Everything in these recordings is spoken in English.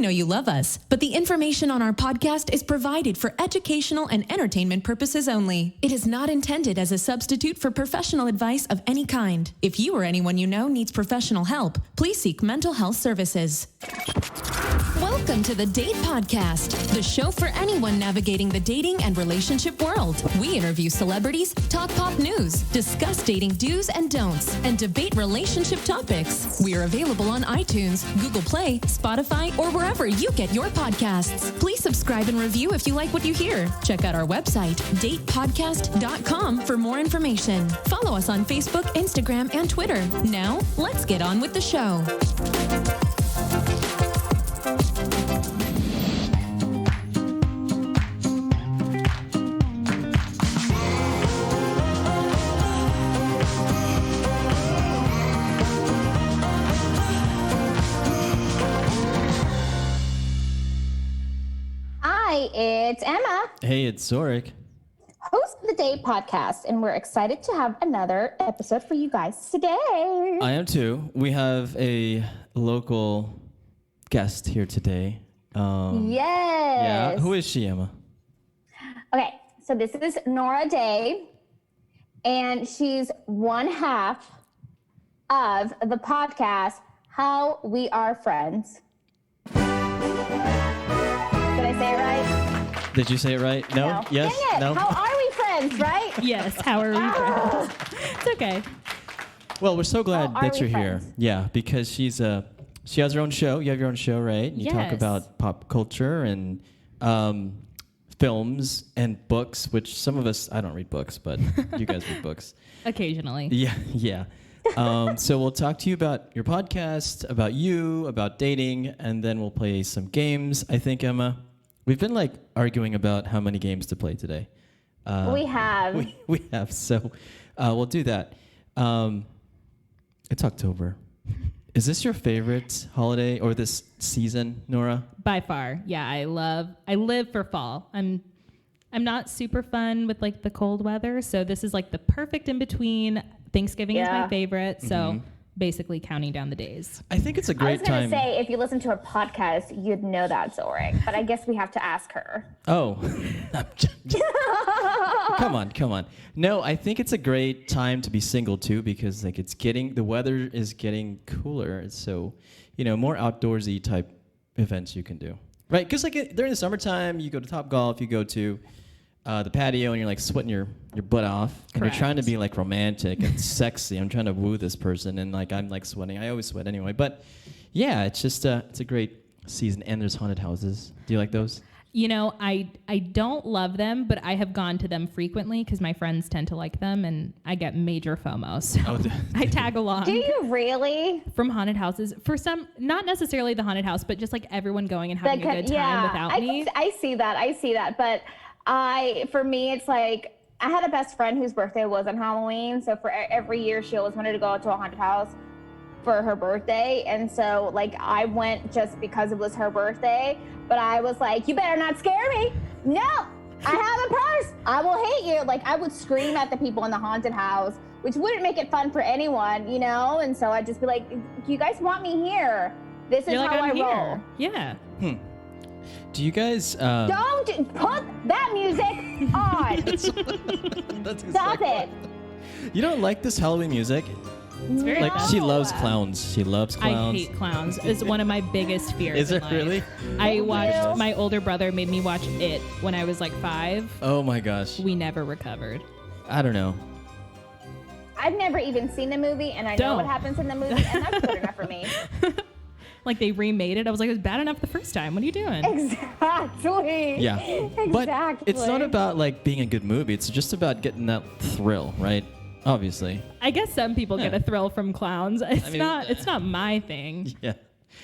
know you love us, but the information on our podcast is provided for educational and entertainment purposes only. It is not intended as a substitute for professional advice of any kind. If you or anyone you know needs professional help, please seek mental health services. Welcome to the Date Podcast, the show for anyone navigating the dating and relationship world. We interview celebrities, talk pop news, discuss dating do's and don'ts, and debate relationship topics. We are available on iTunes, Google Play, Spotify, or wherever you get your podcasts. Please subscribe and review if you like what you hear. Check out our website, datepodcast.com, for more information. Follow us on Facebook, Instagram, and Twitter. Now, let's get on with the show. It's Emma. Hey, it's Zorric. Host of the Date Podcast, and we're excited to have another episode for you guys today. I am too. We have a local guest here today. Yes. Yeah. Who is she, Emma? Okay, so this is Noura Dayy, and she's one half of the podcast, How We Are Friends. Did I say it right? Did you say it right? No? Yes? Dang it. No? How are we friends, right? Yes, how are we friends? It's okay. Well, we're so glad that you're here. Friends? Yeah, because she has her own show. You have your own show, right? You talk about pop culture and films and books, which some of us, I don't read books, but you guys read books. Occasionally. Yeah. So we'll talk to you about your podcast, about you, about dating, and then we'll play some games. I think, Emma, we've been arguing about how many games to play today. We have. We have. So we'll do that. It's October. Is this your favorite holiday or this season, Noura? By far. Yeah, I live for fall. I'm not super fun with the cold weather, so this is the perfect in between. Thanksgiving is my favorite, so basically counting down the days. I think it's a great time. I was going to say, if you listen to our podcast, you'd know that, Zorric, but I guess we have to ask her. Oh. Come on. No, I think it's a great time to be single too, because the weather is getting cooler, so more outdoorsy type events you can do, right? Because during the summertime, you go to Topgolf, you go to the patio, and you're sweating your butt off. Correct. And you're trying to be romantic and sexy. I'm trying to woo this person, and I'm sweating. I always sweat anyway. But yeah, it's just it's a great season. And there's haunted houses. Do you like those? I don't love them, but I have gone to them frequently because my friends tend to like them, and I get major FOMO. So I tag along. Do you really? From haunted houses. For some, not necessarily the haunted house, but just everyone going and having a good time without me. I see that. But for me, it's I had a best friend whose birthday was on Halloween. So for every year, she always wanted to go to a haunted house for her birthday. And so I went just because it was her birthday. But I was you better not scare me. No, I have a purse. I will hit you. I would scream at the people in the haunted house, which wouldn't make it fun for anyone, And so I'd just be you guys want me here. This is how I roll. Yeah. Do you guys... Don't put that music on. That's Stop it. You don't like this Halloween music? It's very she loves clowns. She loves clowns. I hate clowns. It's one of my biggest fears. Is it really? I watched, my older brother made me watch it when I was 5. Oh my gosh. We never recovered. I don't know. I've never even seen the movie, and I know what happens in the movie, and that's good enough for me. They remade it. I was it was bad enough the first time. What are you doing? Exactly. Yeah. Exactly. But it's not about being a good movie. It's just about getting that thrill, right? Obviously. I guess some people get a thrill from clowns. It's not my thing. Yeah.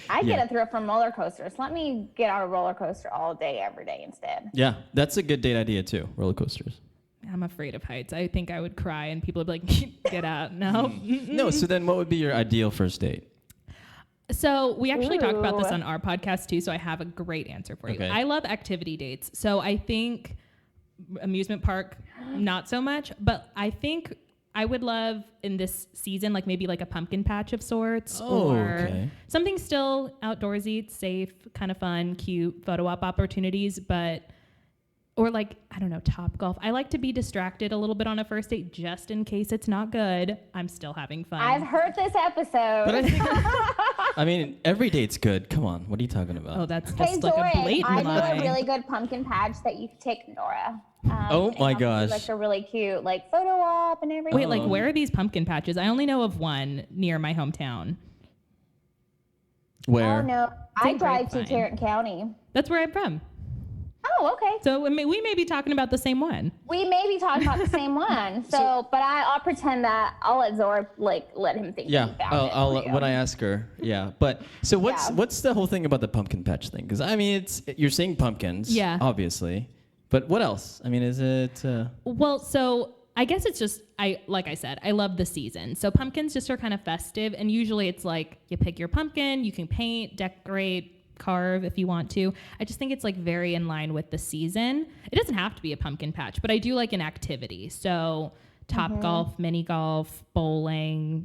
I get a thrill from roller coasters. Let me get on a roller coaster all day, every day instead. Yeah, that's a good date idea too. Roller coasters. I'm afraid of heights. I think I would cry, and people would be get out. No. No. So then, what would be your ideal first date? So we actually talked about this on our podcast too, so I have a great answer for you. I love activity dates. So I think amusement park, not so much, but I think I would love in this season, like maybe like a pumpkin patch of sorts, something still outdoorsy, safe, kind of fun, cute photo op opportunities, or like, I don't know, Topgolf. I like to be distracted a little bit on a first date just in case it's not good. I'm still having fun. I've heard this episode. But I think, I mean, every date's good. Come on. What are you talking about? Oh, that's just like a blatant I lie. know a really good pumpkin patch that you could take Nora. Oh my gosh. Like a really cute like photo op and everything. Wait, like where are these pumpkin patches? I only know of one near my hometown. Where? Oh no, I drive to Tarrant County. That's where I'm from. Oh, okay. So we may be talking about the same one. We may be talking about the same one. So, but I'll pretend that I'll let Zorric let him think. Yeah, he found I'll it for when you. I ask her. Yeah, but so what's the whole thing about the pumpkin patch thing? Because I mean, you're seeing pumpkins. Yeah. Obviously, but what else? I mean, is it? Well, so I guess it's just like I said, I love the season. So pumpkins just are kind of festive, and usually it's like you pick your pumpkin, you can paint, decorate, carve if you want to. I just think it's like very in line with the season. It doesn't have to be a pumpkin patch, but I do like an activity. So Topgolf, mini golf, bowling,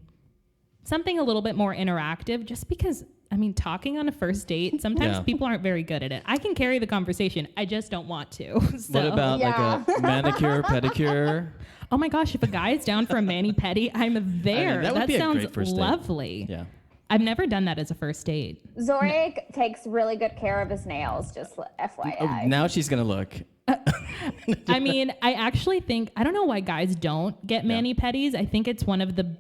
something a little bit more interactive, just because I mean, talking on a first date, sometimes people aren't very good at it. I can carry the conversation. I just don't want to. So. What about like a manicure, pedicure? Oh my gosh, if a guy's down for a mani-pedi, I'm there. I mean, that sounds great first date. lovely. Yeah. I've never done that as a first date. Zorric takes really good care of his nails, just FYI. Oh, now she's going to look. I mean, I actually think, I don't know why guys don't get mani-pedis. I think it's one of the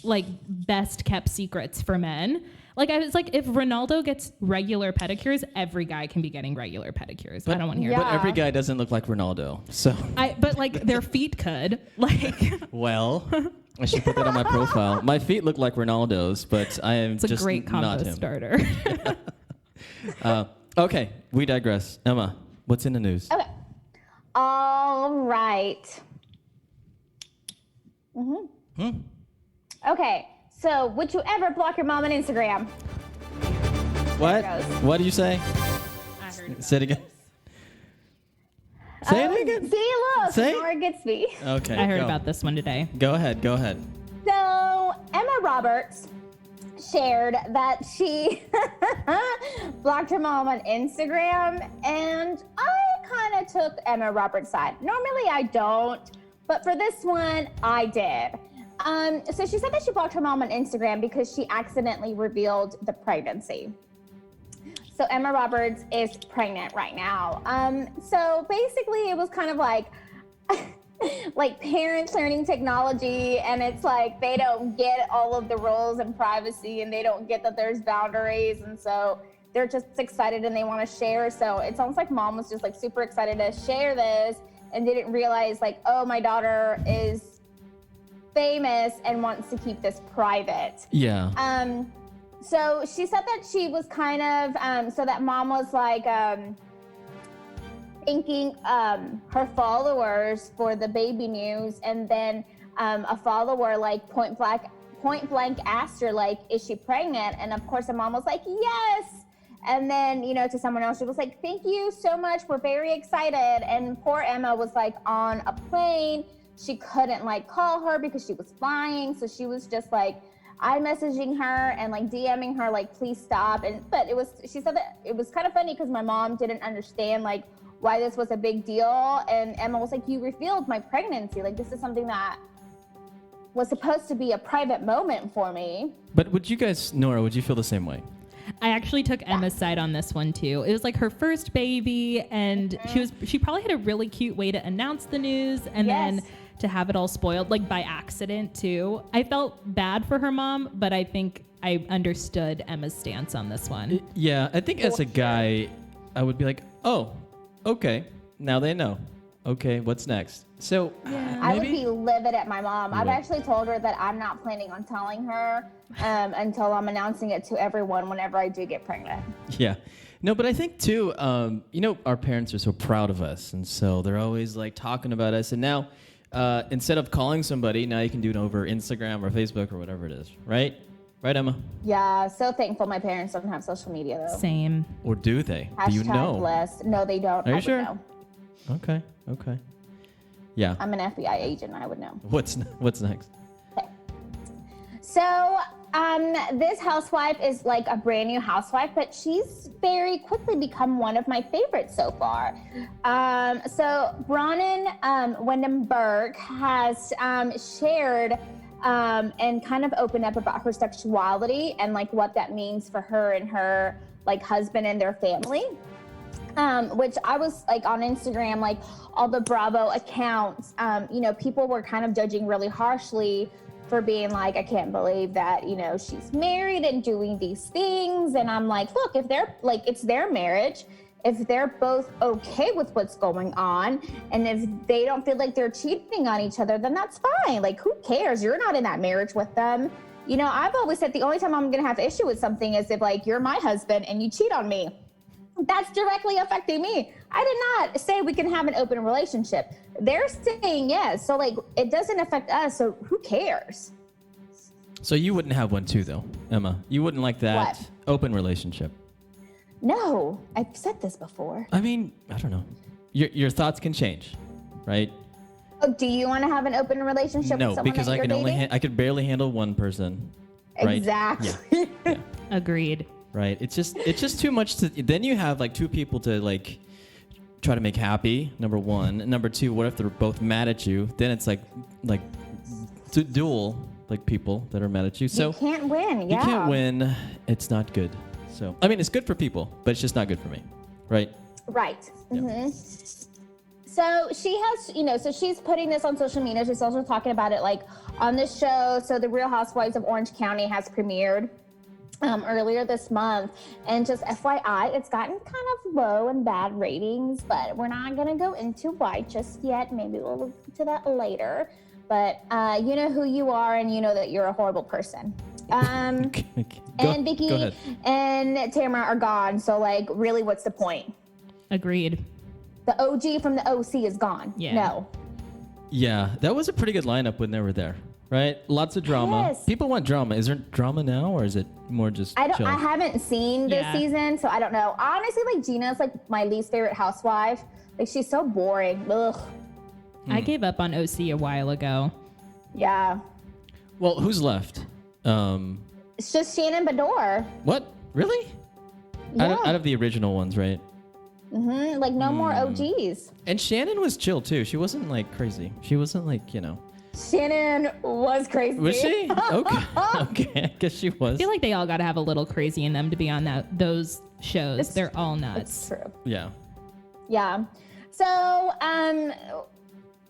like best kept secrets for men. Like I was like, if Ronaldo gets regular pedicures, every guy can be getting regular pedicures. I don't want to hear But that. every guy doesn't look like Ronaldo. So But like their feet could. Like well, I should put that on my profile. My feet look like Ronaldo's, but I am it's just a great combo not him. starter. Okay, we digress. Emma, what's in the news? Okay. All right. Okay. So, would you ever block your mom on Instagram? What? There it goes. What did you say? I heard Say it again. Say it again. See, look, Say- Nora gets me. Okay. I heard go. about this one today. Go ahead. Go ahead. So, Emma Roberts shared that she blocked her mom on Instagram, and I kind of took Emma Roberts' side. Normally, I don't, but for this one, I did. So she said that she blocked her mom on Instagram because she accidentally revealed the pregnancy. So Emma Roberts is pregnant right now. So basically it was kind of like, like parents learning technology, and it's like they don't get all of the rules and privacy, and they don't get that there's boundaries, and so they're just excited and they want to share. So it sounds like mom was just like super excited to share this and didn't realize like, oh, my daughter is famous and wants to keep this private. Yeah. So she said that she was kind of so that mom was like thanking her followers for the baby news, and then a follower like point blank asked her like, is she pregnant? And of course the mom was like, yes. And then, you know, to someone else, she was like, thank you so much, we're very excited. And poor Emma was like on a plane. She couldn't like call her because she was flying. So she was just like iMessaging her and like DMing her like, please stop. But she said that it was kind of funny because my mom didn't understand like why this was a big deal. And Emma was like, you revealed my pregnancy. Like, this is something that was supposed to be a private moment for me. But Nora, would you feel the same way? I actually took Emma's side on this one too. It was like her first baby, and she probably had a really cute way to announce the news, and then to have it all spoiled like by accident too. I felt bad for her mom, but I think I understood Emma's stance on this one. Yeah, I think as a guy, I would be like, oh, okay, now they know. Okay, what's next? So I would be livid at my mom. I've would. actually told her that I'm not planning on telling her until I'm announcing it to everyone whenever I do get pregnant. Yeah. No, but I think too, you know, our parents are so proud of us, and so they're always like talking about us. And now, instead of calling somebody, now you can do it over Instagram or Facebook or whatever it is, right? Right, Emma? Yeah, so thankful my parents don't have social media though. Same. Or do they? Hashtag Do you know? blessed. No, they don't. Are you I would sure? know. Okay. Yeah. I'm an FBI agent. I would know. What's next? So, this housewife is like a brand new housewife, but she's very quickly become one of my favorites so far. So Bronwyn Wyndham Burke has shared and kind of opened up about her sexuality and like what that means for her and her like husband and their family. Which I was like on Instagram, like all the Bravo accounts, people were kind of judging really harshly for being like, I can't believe that, she's married and doing these things. And I'm like, look, if they're like, it's their marriage, if they're both okay with what's going on, and if they don't feel like they're cheating on each other, then that's fine. Like, who cares? You're not in that marriage with them. I've always said the only time I'm going to have issue with something is if like, you're my husband and you cheat on me. That's directly affecting me. I did not say we can have an open relationship. They're saying yes. So like, it doesn't affect us. So who cares? So you wouldn't have one too, though, Emma. You wouldn't like that open relationship. No, I've said this before. I mean, I don't know. Your thoughts can change, right? Oh, do you want to have an open relationship with someone No, because that I you're can dating? I could barely handle one person. Right? Exactly. Yeah. Agreed. Right. It's just too much to. Then you have like two people to like try to make happy. Number one, and number two. What if they're both mad at you? Then it's like dual like people that are mad at you. So you can't win. Yeah. You can't win. It's not good. So I mean, it's good for people, but it's just not good for me. Right. Right. Yeah. Mm-hmm. So she has, so she's putting this on social media. She's also talking about it like on this show. So the Real Housewives of Orange County has premiered earlier this month, and just FYI, it's gotten kind of low and bad ratings, but we're not going to go into why just yet. Maybe we'll look into that later, but you know who you are, and you know that you're a horrible person. And Vicky and Tamara are gone, so like really what's the point? Agreed. The OG from the OC is gone. Yeah. No. Yeah, that was a pretty good lineup when they were there. Right? Lots of drama. Yes. People want drama. Is there drama now, or is it more just chill? I haven't seen this season, so I don't know. Honestly, like Gina's like my least favorite housewife. Like she's so boring. Ugh. I gave up on OC a while ago. Yeah. Well, who's left? It's just Shannon Bedore. What? Really? Yeah. Out of the original ones, right? Mm-hmm. Like no more OGs. And Shannon was chill too. She wasn't like crazy. She wasn't like, Shannon was crazy. Was she? Okay. Okay. I guess she was. I feel like they all got to have a little crazy in them to be on those shows. They're all nuts. It's true. Yeah. Yeah. So,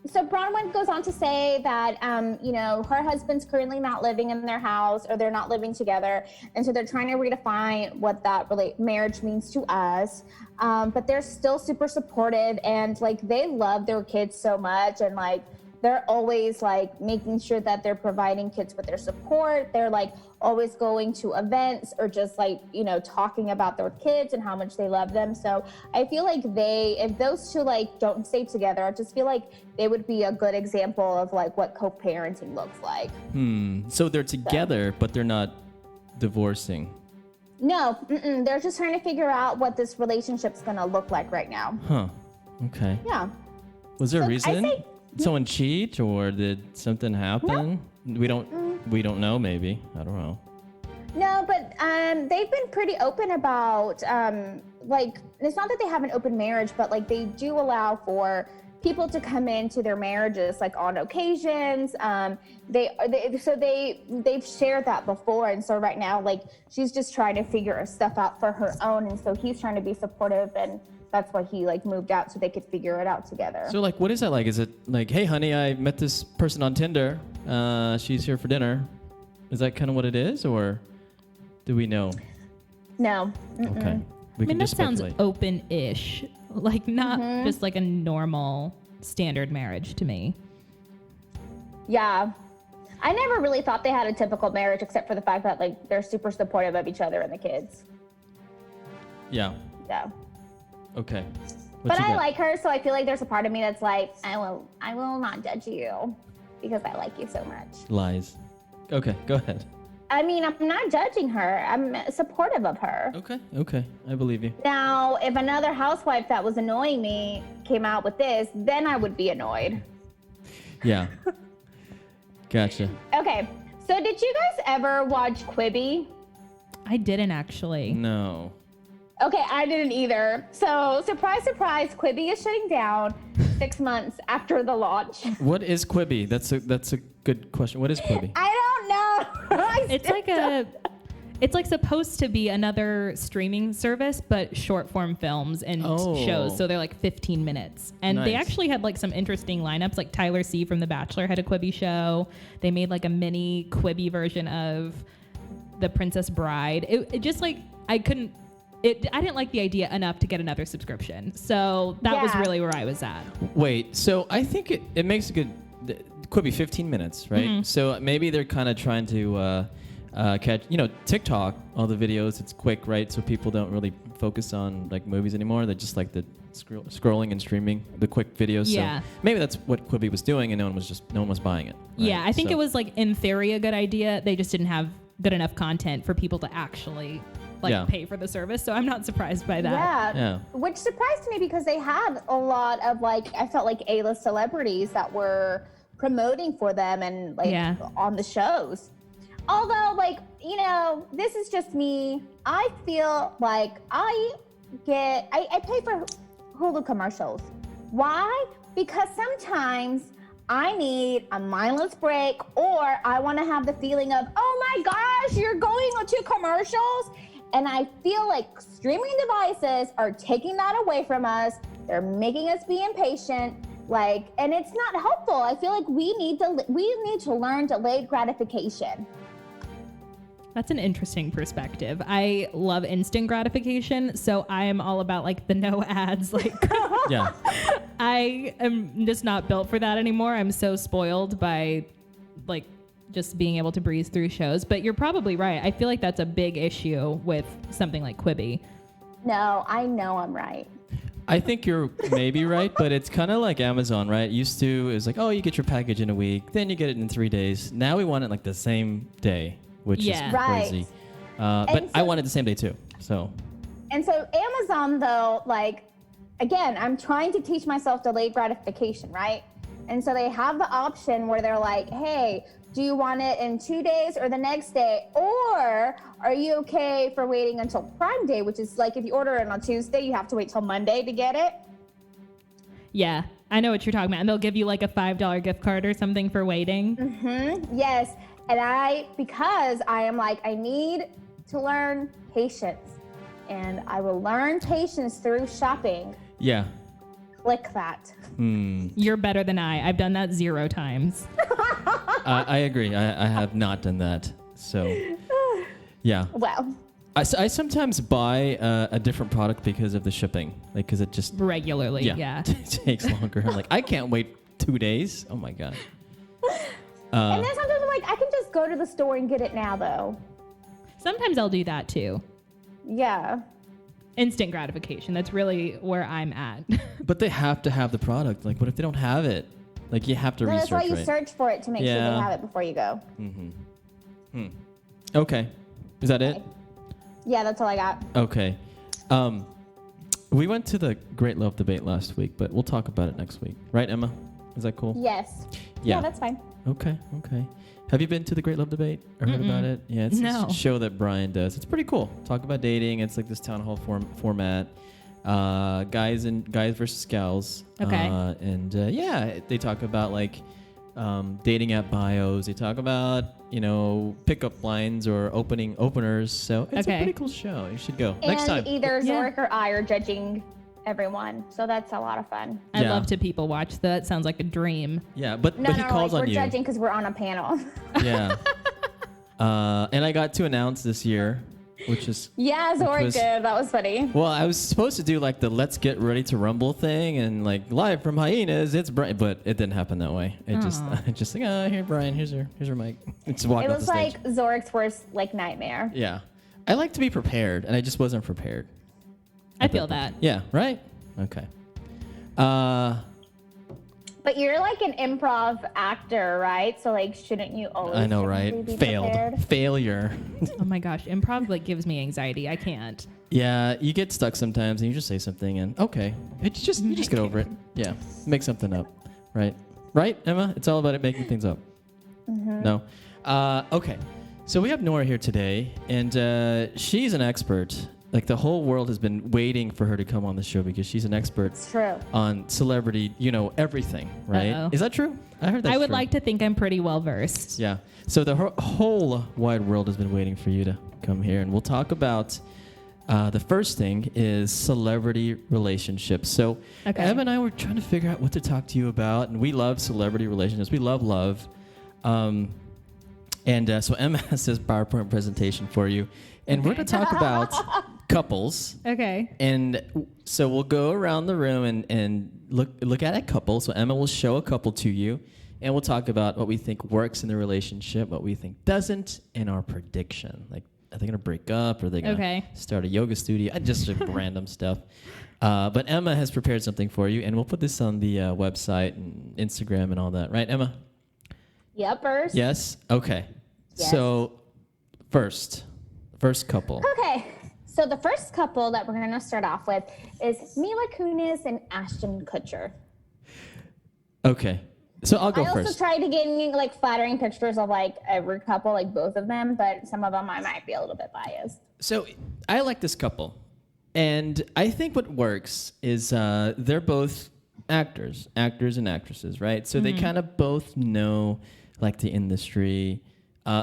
so Bronwyn goes on to say that, her husband's currently not living in their house, or they're not living together. And so they're trying to redefine what that marriage means to us. But they're still super supportive, and like, they love their kids so much. And like, they're always like making sure that they're providing kids with their support. They're like always going to events, or just like, talking about their kids and how much they love them. So I feel like if those two like don't stay together, I just feel like they would be a good example of like what co-parenting looks like. So they're together, but they're not divorcing. No, they're just trying to figure out what this relationship's gonna look like right now. Huh. Okay. Yeah. Was there a So reason? I say- Someone cheat, or did something happen? We don't know. Maybe, I don't know. No, but they've been pretty open about like, it's not that they have an open marriage, but like they do allow for people to come into their marriages like on occasions. They've shared that before, and so right now like she's just trying to figure stuff out for her own, and so he's trying to be supportive, and that's why he like moved out so they could figure it out together. So like, what is that like? Is it like, hey honey, I met this person on Tinder, she's here for dinner? Is that kind of what it is, or do we know? No. Okay. We I mean, can that just sounds speculate. open-ish. Like not just like a normal standard marriage to me. Yeah. I never really thought they had a typical marriage, except for the fact that like they're super supportive of each other and the kids. Yeah. Yeah. Okay. But I like her, so I feel like there's a part of me that's like, I will not judge you because I like you so much. Lies. Okay, go ahead. I mean, I'm not judging her. I'm supportive of her. Okay. I believe you. Now, if another housewife that was annoying me came out with this, then I would be annoyed. Yeah. Gotcha. Okay, so did you guys ever watch Quibi? I didn't actually. No. Okay, I didn't either. So, surprise, surprise, Quibi is shutting down 6 months after the launch. What is Quibi? That's a good question. What is Quibi? I don't know. It's like supposed to be another streaming service, but short form films and shows. So they're like 15 minutes. And they actually had like some interesting lineups. Like Tyler C from The Bachelor had a Quibi show. They made like a mini Quibi version of The Princess Bride. It just like, I didn't like the idea enough to get another subscription. So that was really where I was at. Wait, so I think it makes a good Quibi 15 minutes, right? Mm-hmm. So maybe they're kind of trying to catch, TikTok, all the videos, it's quick, right? So people don't really focus on like movies anymore. They just like the scrolling and streaming the quick videos. Yeah. So maybe that's what Quibi was doing, and no one was buying it. Right? Yeah, I think it was like in theory a good idea. They just didn't have good enough content for people to actually pay for the service. So I'm not surprised by that. Yeah. Which surprised me because they had a lot of I felt like A-list celebrities that were promoting for them and on the shows. Although this is just me. I feel like I pay for Hulu commercials. Why? Because sometimes I need a mindless break, or I want to have the feeling of, oh my gosh, you're going to commercials. And I feel like streaming devices are taking that away from us. They're making us be impatient. And it's not helpful. I feel like we need to learn delayed gratification. That's an interesting perspective. I love instant gratification, so I am all about the no ads. Yeah. I am just not built for that anymore. I'm so spoiled by just being able to breeze through shows. But you're probably right. I feel like that's a big issue with something like Quibi. No, I know I'm right. I think you're maybe right, but it's kind of like Amazon, right? Used to, it was like, oh, you get your package in a week, then you get it in 3 days. Now we want it the same day, which is crazy. But I want it the same day too. And so Amazon, though, again, I'm trying to teach myself delayed gratification, right? And so they have the option where they're like, hey, do you want it in 2 days or the next day? Or are you okay for waiting until Prime Day, which is if you order it on Tuesday, you have to wait till Monday to get it? Yeah, I know what you're talking about. And they'll give you a $5 gift card or something for waiting. Mm-hmm. Yes. And because I am I need to learn patience. And I will learn patience through shopping. Yeah. Click that. You're better than I. I've done that 0 times. I agree. I have not done that. So, yeah. Well. I sometimes buy a different product because of the shipping. Because it just... Regularly, yeah. It takes longer. I'm I can't wait 2 days. Oh, my God. And then sometimes I'm I can just go to the store and get it now, though. Sometimes I'll do that, too. Yeah. Instant gratification. That's really where I'm at. But they have to have the product. What if they don't have it? You have to research, that's why you right? search for it to make sure they have it before you go. Mm-hmm. Okay. Is that it? Yeah, that's all I got. Okay. We went to the Great Love Debate last week, but we'll talk about it next week. Right, Emma? Is that cool? Yes. Yeah, that's fine. Okay. Have you been to the Great Love Debate or heard about it? Yeah, it's a show that Brian does. It's pretty cool. Talk about dating. It's this town hall format. Guys versus gals. Okay. They talk about dating app bios. They talk about pickup lines or openers. So it's a pretty cool show. You should go next time. And either Zorric or I are judging everyone, so that's a lot of fun. I love to people watch. That sounds like a dream. Yeah, but he calls on you. We're judging because we're on a panel. Yeah. And I got to announce this year, which is Zorric did. That was funny. Well, I was supposed to do the Let's Get Ready to Rumble thing and live from Hyenas. It's Brian, but it didn't happen that way. It just here, Brian. Here's your mic. Just walk it off was the stage. Zorric's worst nightmare. Yeah, I like to be prepared, and I just wasn't prepared. I feel that. Yeah. Right. Okay. But you're an improv actor, right? So shouldn't you always? I know, right? Be Failed. prepared? Failure. Oh my gosh, improv gives me anxiety. I can't. Yeah, you get stuck sometimes, and you just say something, and okay, you just get over it. Yeah, make something up, right? Right, Emma? It's all about it making things up. Mm-hmm. No? Okay. So we have Noura here today, and she's an expert. Like, the whole world has been waiting for her to come on the show because she's an expert It's true. on celebrity, everything, right? Uh-oh. Is that true? I heard that's I would true. like to think I'm pretty well versed. Yeah. So the whole wide world has been waiting for you to come here, and we'll talk about the first thing is celebrity relationships. So Okay. Em and I were trying to figure out what to talk to you about, and we love celebrity relationships. We love love. So Emma has this PowerPoint presentation for you, and we're going to talk about couples. Okay. And so we'll go around the room and look at a couple. So Emma will show a couple to you, and we'll talk about what we think works in the relationship, what we think doesn't, and our prediction. Like, are they going to break up? Or are they going to start a yoga studio? Just random stuff. But Emma has prepared something for you, and we'll put this on the website and Instagram and all that. Right, Emma? Yuppers. Yes? Okay. Yes. So first couple. Okay. So the first couple that we're going to start off with is Mila Kunis and Ashton Kutcher. Okay. So I'll go I also first. tried to get like flattering pictures of like every couple, like both of them, but some of them I might be a little bit biased. So I like this couple, and I think what works is they're both actors and actresses, right? So they kind of both know like the industry,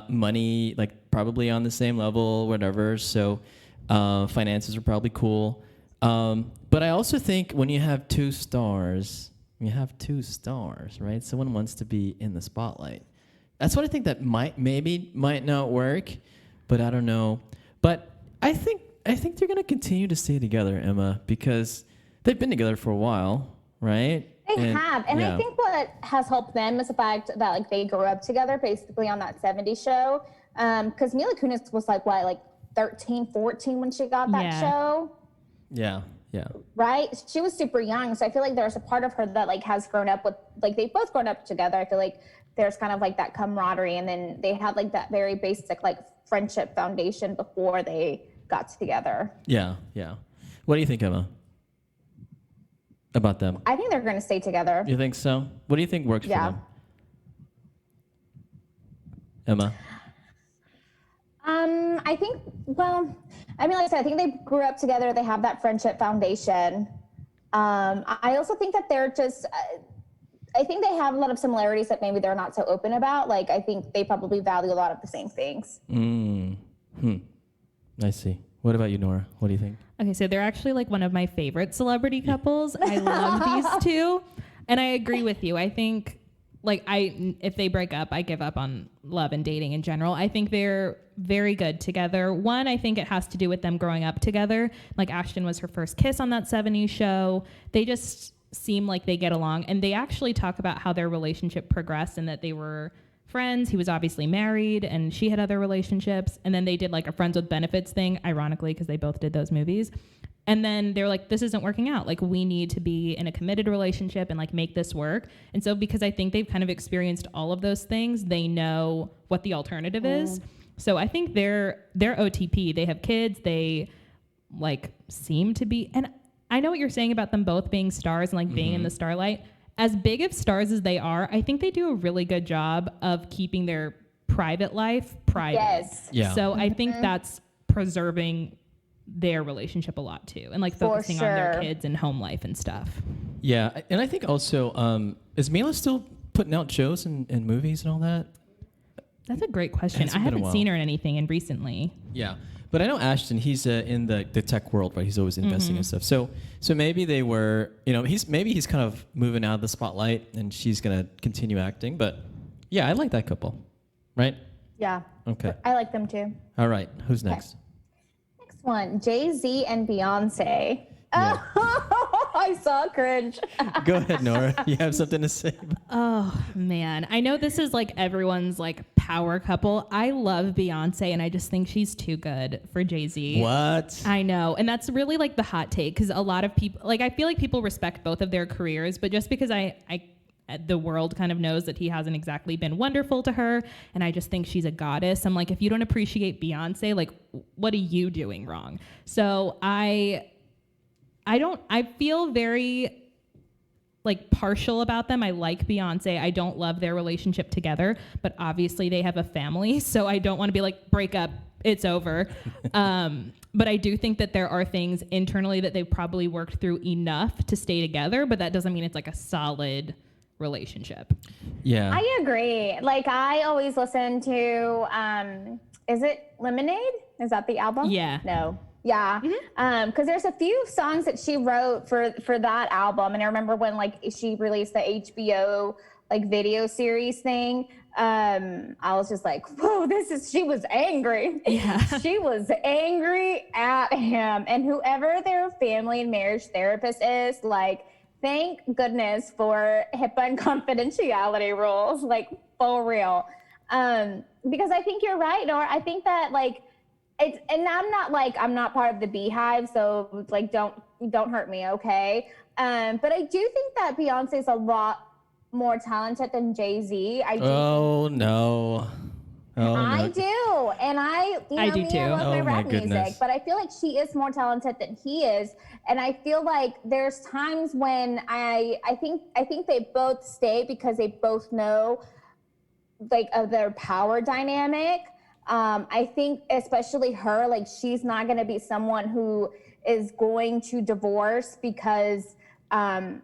money, like probably on the same level, whatever. So finances are probably cool. But I also think when you have two stars, right? Someone wants to be in the spotlight. That's what I think that might not work, but I don't know. But I think they're gonna continue to stay together, Emma, because they've been together for a while, right? They have. And yeah. I think what has helped them is the fact that like they grew up together basically on that 70s show. Because Mila Kunis was like 13, 14 when she got that show. Yeah. Yeah. Right? She was super young. So I feel like there's a part of her that like has grown up with, like they've both grown up together. I feel like there's kind of like that camaraderie, and then they had like that very basic like friendship foundation before they got together. Yeah. Yeah. What do you think, Emma? About them? I think they're going to stay together. You think so? What do you think works for them? Emma? I think, like I said, I think they grew up together. They have that friendship foundation. I also think that they're just, I think they have a lot of similarities that maybe they're not so open about. Like, I think they probably value a lot of the same things. I see. What about you, Noura? What do you think? Okay, so they're actually like one of my favorite celebrity couples. I love these two. And I agree with you. I think if they break up, I give up on love and dating in general. I think they're very good together. One, I think it has to do with them growing up together. Like Ashton was her first kiss on that 70s show. They just seem like they get along. And they actually talk about how their relationship progressed and that they were friends. He was obviously married and she had other relationships. And then they did like a friends with benefits thing, ironically, because they both did those movies. And then they're like, this isn't working out. Like, we need to be in a committed relationship and like make this work. And so because I think they've kind of experienced all of those things, they know what the alternative is. So I think they're OTP. They have kids. They like seem to be, and I know what you're saying about them both being stars and like being in the starlight. As big of stars as they are, I think they do a really good job of keeping their private life private. Yes. Yeah. So I think that's preserving their relationship a lot too, and like focusing on their kids and home life and stuff. Yeah, and I think also, is Mila still putting out shows and movies and all that? That's a great question. It's I been a haven't while. seen her in anything recently. Yeah, but I know Ashton. He's in the tech world, right? He's always investing in stuff. So maybe they were, he's kind of moving out of the spotlight, and she's gonna continue acting. But yeah, I like that couple, right? Yeah. Okay. I like them too. All right. Who's next? Next one, Jay-Z and Beyonce. Yeah. Oh, I saw cringe. Go ahead, Noura. You have something to say? Oh man, I know this is like everyone's like power couple. I love Beyonce, and I just think she's too good for Jay-Z. What? I know, and that's really like the hot take, because a lot of people, like, I feel like people respect both of their careers, but just because the world kind of knows that he hasn't exactly been wonderful to her, and I just think she's a goddess. I'm like, if you don't appreciate Beyonce, like, what are you doing wrong? So I feel very like partial about them. I like Beyonce. I don't love their relationship together, but obviously they have a family, so I don't want to be like, break up, it's over. But I do think that there are things internally that they've probably worked through enough to stay together, but that doesn't mean it's like a solid relationship. Yeah. I agree. Like, I always listen to, is it Lemonade? Is that the album? Yeah. No. Yeah. Because there's a few songs that she wrote for that album. And I remember when, like, she released the HBO, like, video series thing. I was just like, whoa, she was angry. Yeah. She was angry at him. And whoever their family and marriage therapist is, like, thank goodness for HIPAA and confidentiality rules, like, for real. Because I think you're right, Nora. I think that, like, it's, and I'm not part of the Beehive, so, like, don't hurt me, okay? But I do think that Beyonce's a lot more talented than Jay-Z. Oh no. I do, and I do too. I love my rap goodness. music, but I feel like she is more talented than he is, and I feel like there's times when I think they both stay because they both know, like, of their power dynamic. I think especially her, like, she's not going to be someone who is going to divorce because I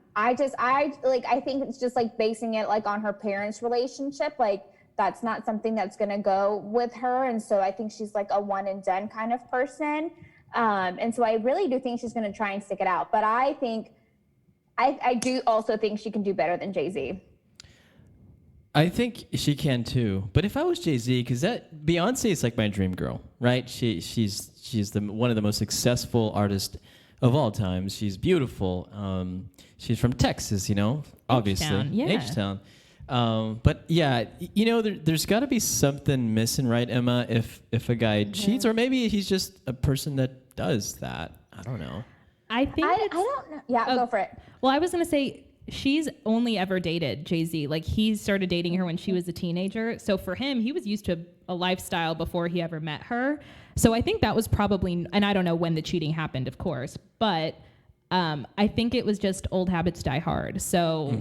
think it's just, like, basing it, like, on her parents' relationship. Like, that's not something that's going to go with her. And so I think she's, like, a one and done kind of person. And so I really do think she's going to try and stick it out. But I think, I do also think she can do better than Jay-Z. I think she can too. But if I was Jay-Z, because that Beyonce is like my dream girl, right? She's one of the most successful artists of all time. She's beautiful. She's from Texas, obviously. H-Town, yeah. H-Town. But yeah, there's got to be something missing, right, Emma? If a guy cheats, or maybe he's just a person that does that. I don't know. I think I don't know. Yeah, go for it. Well, I was going to say, she's only ever dated Jay-Z. Like, he started dating her when she was a teenager. So for him, he was used to a lifestyle before he ever met her. So I think that was probably, and I don't know when the cheating happened, of course, but I think it was just old habits die hard. So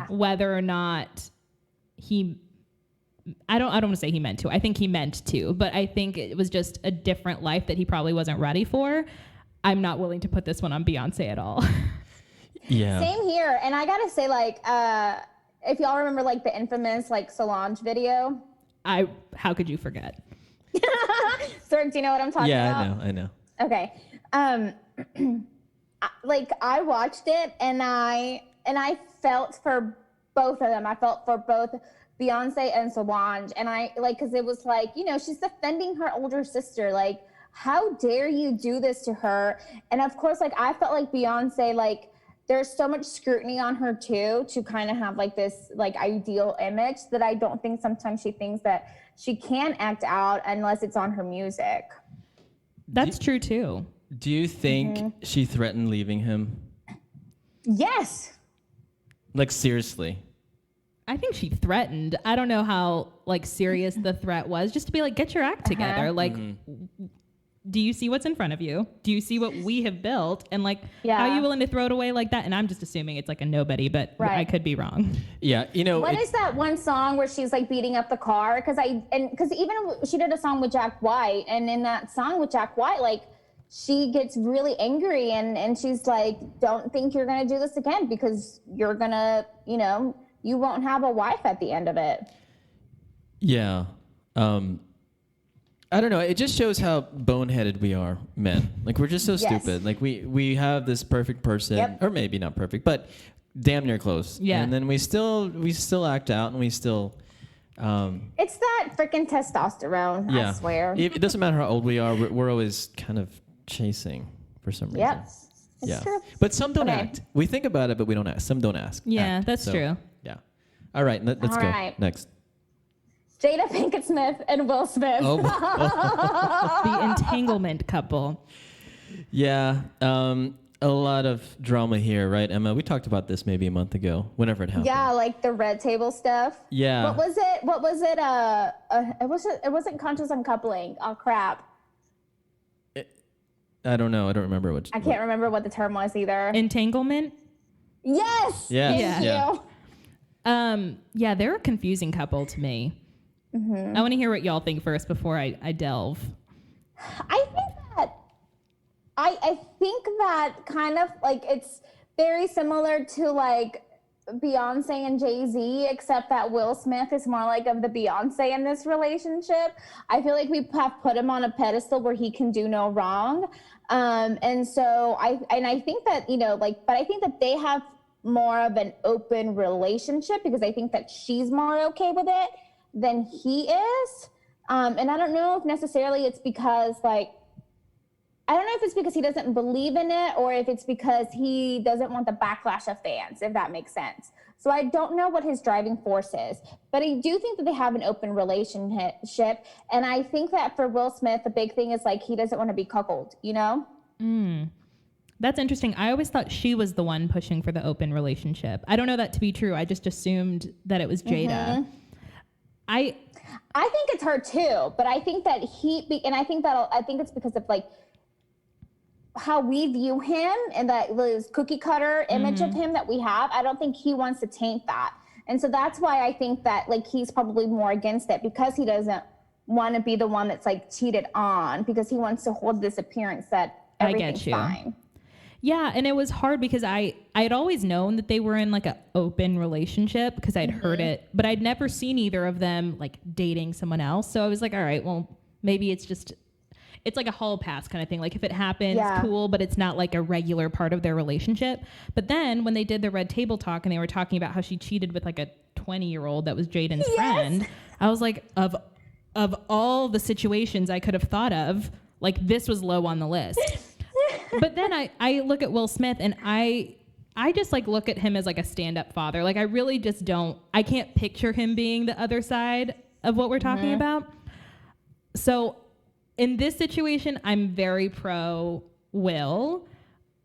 whether or not I don't want to say he meant to. I think he meant to, but I think it was just a different life that he probably wasn't ready for. I'm not willing to put this one on Beyonce at all. Yeah. Same here. And I gotta say, like, if y'all remember, like, the infamous, like, Solange video. How could you forget? Zorric, do you know what I'm talking about? Yeah, I know. Okay. Like, I watched it and I felt for both of them. I felt for both Beyonce and Solange. And I, like, cause it was like, she's defending her older sister. Like, how dare you do this to her? And of course, like, I felt like Beyonce, like, there's so much scrutiny on her too, to kind of have, like, this, like, ideal image that I don't think sometimes she thinks that she can act out unless it's on her music. That's true too. Do you think she threatened leaving him? Yes. Like, seriously? I think she threatened. I don't know how, like, serious the threat was. Just to be like, get your act together. Like, do you see what's in front of you? Do you see what we have built? And, like, how are you willing to throw it away like that? And I'm just assuming it's like a nobody, but I could be wrong. Yeah, What is that one song where she's, like, beating up the car? Because even she did a song with Jack White, and in that song with Jack White, like, she gets really angry and she's like, don't think you're gonna do this again because you're gonna, you won't have a wife at the end of it. Yeah. I don't know. It just shows how boneheaded we are, men. Like, we're just so stupid. Like, we have this perfect person, or maybe not perfect, but damn near close. Yeah. And then we still act out, and we still. It's that freaking testosterone. I swear. It doesn't matter how old we are. We're always kind of chasing for some reason. Yep. It's true. But some don't act. We think about it, but we don't ask. Some don't ask. Yeah, that's true. Yeah. All right. Let's All go. right. Next. Jada Pinkett Smith and Will Smith. The entanglement couple. Yeah. A lot of drama here, right, Emma? We talked about this maybe a month ago, whenever it happened. Yeah, like the red table stuff. Yeah. What was it? It wasn't conscious uncoupling. Oh, crap. I don't know. I don't remember what. I can't remember what the term was either. Entanglement? Yes. Yes. Thank you. Yeah, they're a confusing couple to me. I want to hear what y'all think first before I delve. I think that kind of like it's very similar to like Beyonce and Jay-Z, except that Will Smith is more like of the Beyonce in this relationship. I feel like we have put him on a pedestal where he can do no wrong. And so I think that, but I think that they have more of an open relationship because I think that she's more okay with it than he is. And I don't know if necessarily it's because I don't know if it's because he doesn't believe in it or if it's because he doesn't want the backlash of fans, if that makes sense. So I don't know what his driving force is, but I do think that they have an open relationship. And I think that for Will Smith, the big thing is he doesn't want to be cuckolded, That's interesting. I always thought she was the one pushing for the open relationship. I don't know that to be true. I just assumed that it was Jada. I think it's her too, but I think that I think it's because of how we view him and that this cookie cutter image of him that we have. I don't think he wants to taint that. And so that's why I think that he's probably more against it because he doesn't want to be the one that's cheated on because he wants to hold this appearance that everything's fine. Yeah, and it was hard because I had always known that they were in an open relationship because I'd heard it, but I'd never seen either of them dating someone else. So I was like, all right, well, maybe it's like a hall pass kind of thing. If it happens, cool, but it's not a regular part of their relationship. But then when they did the Red Table Talk and they were talking about how she cheated with a 20-year-old that was Jaden's friend, I was like, of all the situations I could have thought of, this was low on the list. But then I look at Will Smith and I just look at him as a stand-up father. I really just I can't picture him being the other side of what we're talking about. So in this situation, I'm very pro Will,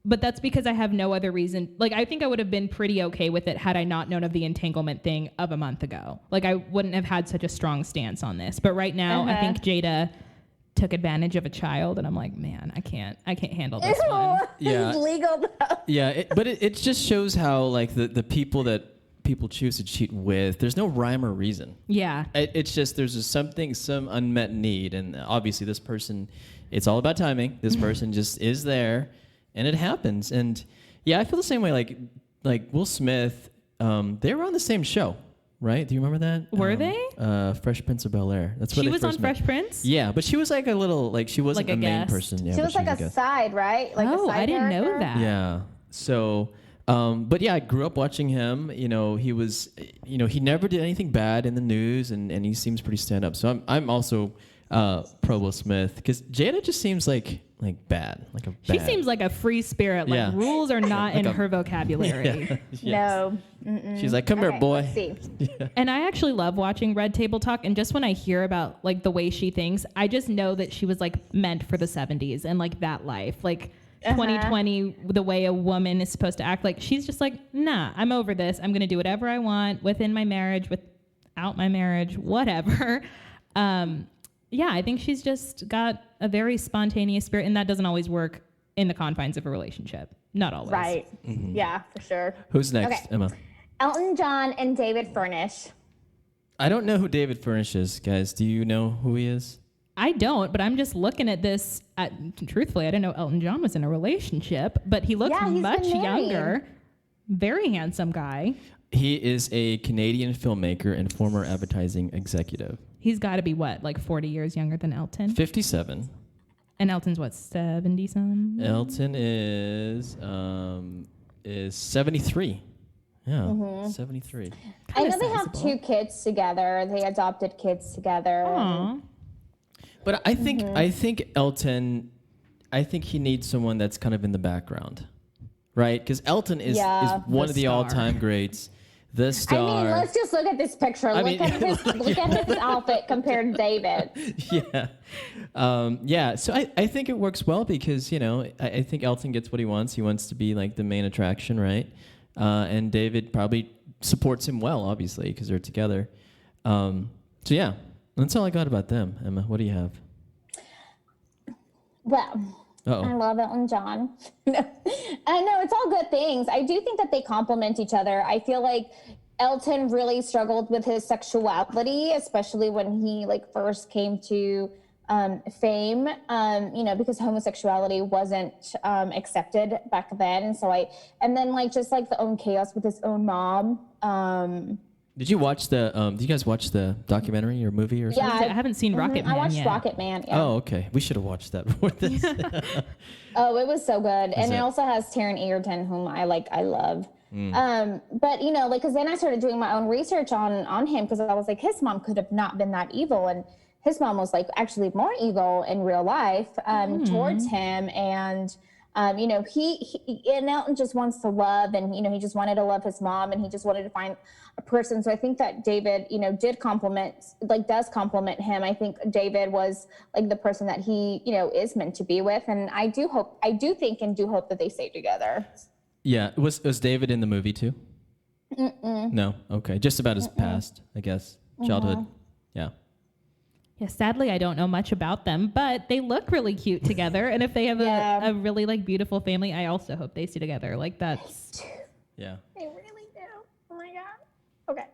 but that's because I have no other reason. I think I would have been pretty okay with it had I not known of the entanglement thing of a month ago. I wouldn't have had such a strong stance on this. But right now, I think Jada took advantage of a child, and I'm like, man, I can't handle this one. Yeah, it's legal though. Yeah, but it just shows how the people that people choose to cheat with, there's no rhyme or reason. Yeah. It's just there's just some unmet need, and obviously this person, it's all about timing. This person just is there, and it happens. And yeah, I feel the same way. Like Will Smith, they were on the same show, right? Do you remember that? Were they? Fresh Prince of Bel-Air. That's where she they was first on met. Fresh Prince. Yeah, but she was a little she wasn't a main guest. person. Yeah, she was a side, right? Oh, a side I didn't character? know that. Yeah. So, but yeah, I grew up watching him. He was, he never did anything bad in the news, and he seems pretty stand up. So I'm also pro Will Smith because Jada just seems like bad, She seems like a free spirit. Rules are not in her vocabulary. Yeah. Yes. No. Mm-mm. She's like, come here, boy. Let's see. Yeah. And I actually love watching Red Table Talk. And just when I hear about the way she thinks, I just know that she was meant for the 70s and that life. 2020, the way a woman is supposed to act, she's just nah, I'm over this. I'm going to do whatever I want within my marriage, without my marriage, whatever. Yeah, I think she's just got a very spontaneous spirit, and that doesn't always work in the confines of a relationship. Not always. Right. Mm-hmm. Yeah, for sure. Who's next, Okay. Emma? Elton John and David Furnish. I don't know who David Furnish is, guys. Do you know who he is? I don't, but I'm just looking at this. Truthfully, I didn't know Elton John was in a relationship, but he looks much younger. Very handsome guy. He is a Canadian filmmaker and former advertising executive. He's got to be 40 years younger than Elton? 57. And Elton's 70-some? Elton is 73. Yeah, 73. I know they have 2 kids together. They adopted kids together. Aww. But I think Elton, he needs someone that's kind of in the background, right? Because Elton is one of the all-time greats, the star. I mean, let's just look at this picture. Look at his outfit compared to David. Yeah. So I think it works well because I think Elton gets what he wants. He wants to be the main attraction, right? And David probably supports him well, obviously, because they're together. So yeah. That's all I got about them. Emma, what do you have? Well, Uh-oh. I love Elton John. No, it's all good things. I do think that they complement each other. I feel like Elton really struggled with his sexuality, especially when he like first came to fame, because homosexuality wasn't accepted back then. And then like just like the own chaos with his own mom. Did you watch did you guys watch the documentary or movie or something? I haven't seen Rocket Man I watched yet. Rocket Man. Yeah. Oh, okay. We should have watched that before this. Oh, it was so good. And it also has Taron Egerton, whom I love. But because then I started doing my own research on him, because I was like, his mom could have not been that evil, and his mom was like actually more evil in real life towards him, and he and Elton just wants to love, and he just wanted to love his mom, and he just wanted to find a person. So I think that David does compliment him. I think David was like the person that he is meant to be with, and I do hope that they stay together. Yeah, was David in the movie too? No. Okay, just about his past, I guess, childhood. Yeah. Yeah, sadly, I don't know much about them, but they look really cute together. And if they have a really like beautiful family, I also hope they stay together. Like that's. Yeah. They really do. Oh my God. Okay.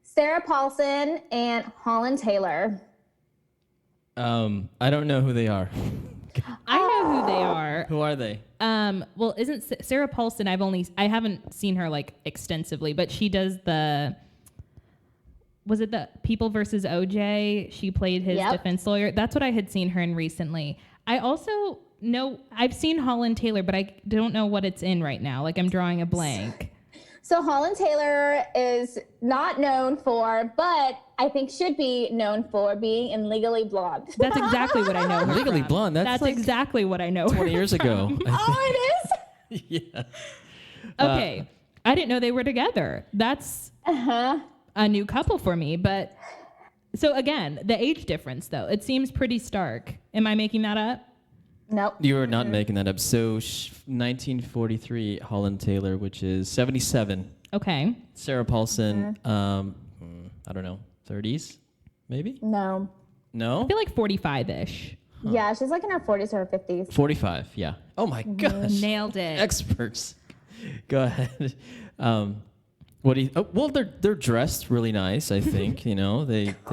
Sarah Paulson and Holland Taylor. I don't know who they are. I know who they are. Who are they? Well, isn't Sarah Paulson? I haven't seen her like extensively, but she does was it the People versus OJ? She played his defense lawyer. That's what I had seen her in recently. I also know I've seen Holland Taylor, but I don't know what it's in right now. Like I'm drawing a blank. So Holland Taylor is not known for, but I think should be known for being in Legally Blonde. That's exactly what I know her Legally from. Blonde. That's like exactly what I know. 20 years ago. Oh, it is? Yeah. Okay. I didn't know they were together. That's a new couple for me. But so again, the age difference though, it seems pretty stark. Am I making that up? Nope. You are not making that up. So 1943, Holland Taylor, which is 77. Okay. Sarah Paulson, I don't know, 30s, maybe? No. No? I feel like 45-ish. Huh. Yeah, she's like in her 40s or her 50s. 45, yeah. Oh my gosh. Nailed it. Experts. Go ahead. What do you? Oh, well, they're dressed really nice. I think they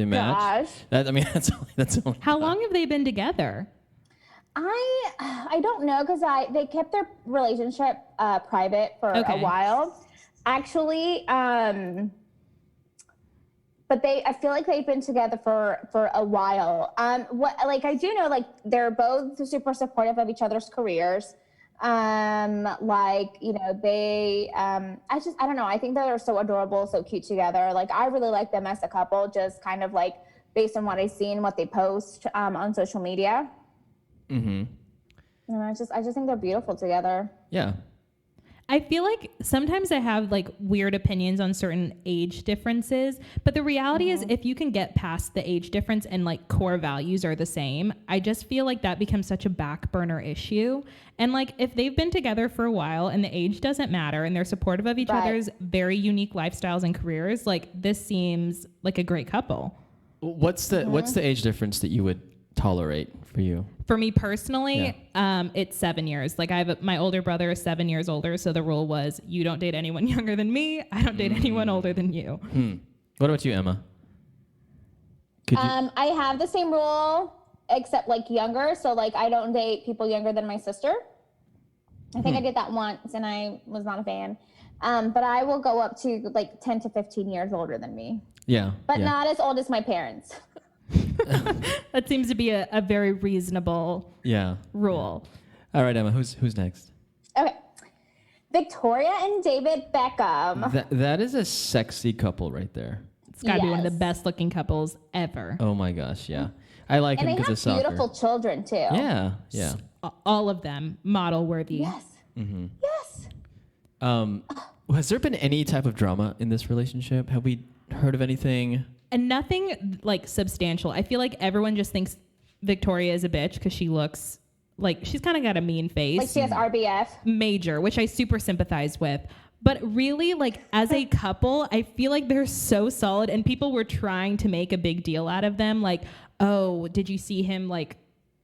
match. Gosh. That's only. How long have they been together? I don't know, because they kept their relationship private for a while, actually. But I feel like they've been together for a while. I do know, like, they're both super supportive of each other's careers. They, I don't know. I think that they're so adorable, so cute together. Like, I really like them as a couple, just kind of like based on what I've seen, what they post on social media. Mm-hmm. And I just think they're beautiful together. Yeah. I feel like sometimes I have like weird opinions on certain age differences, but the reality is if you can get past the age difference and like core values are the same, I just feel like that becomes such a back burner issue. And like if they've been together for a while and the age doesn't matter and they're supportive of each other's very unique lifestyles and careers, like this seems like a great couple. What's the age difference that you would tolerate for you? For me personally, it's 7 years. Like my older brother is 7 years older, so the rule was you don't date anyone younger than me. I don't date anyone older than you. What about you, Emma? I have the same rule, except like younger. So like I don't date people younger than my sister. I think I did that once, and I was not a fan. But I will go up to like 10 to 15 years older than me. Yeah. But not as old as my parents. That seems to be a very reasonable rule. All right, Emma, who's next? Okay. Victoria and David Beckham. That is a sexy couple right there. It's got to be one of the best looking couples ever. Oh my gosh, yeah. I like him because of soccer. And they have beautiful children too. Yeah, yeah. All of them model worthy. Yes. Mm-hmm. Yes. Has there been any type of drama in this relationship? Have we heard of anything? And nothing like substantial. I feel like everyone just thinks Victoria is a bitch because she looks like she's kind of got a mean face. Like she has RBF. Major, which I super sympathize with. But really, like as a couple, I feel like they're so solid, and people were trying to make a big deal out of them. Like, oh, did you see him like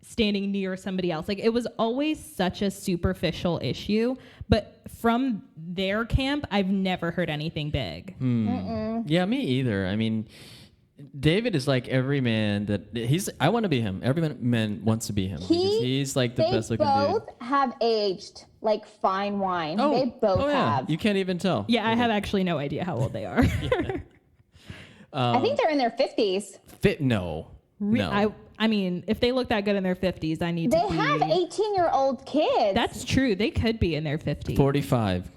standing near somebody else. Like, it was always such a superficial issue, but from their camp, I've never heard anything big. Yeah, me either. I mean, David is like every man I want to be him. Every man wants to be him. Because he's like the best looking dude. They both have aged like fine wine. Oh, they both yeah. have. You can't even tell. Yeah, I have actually no idea how old they are. I think they're in their 50s. No. I mean, if they look that good in their 50s, I need They to be... have 18-year-old kids. That's true. They could be in their 50s. 45,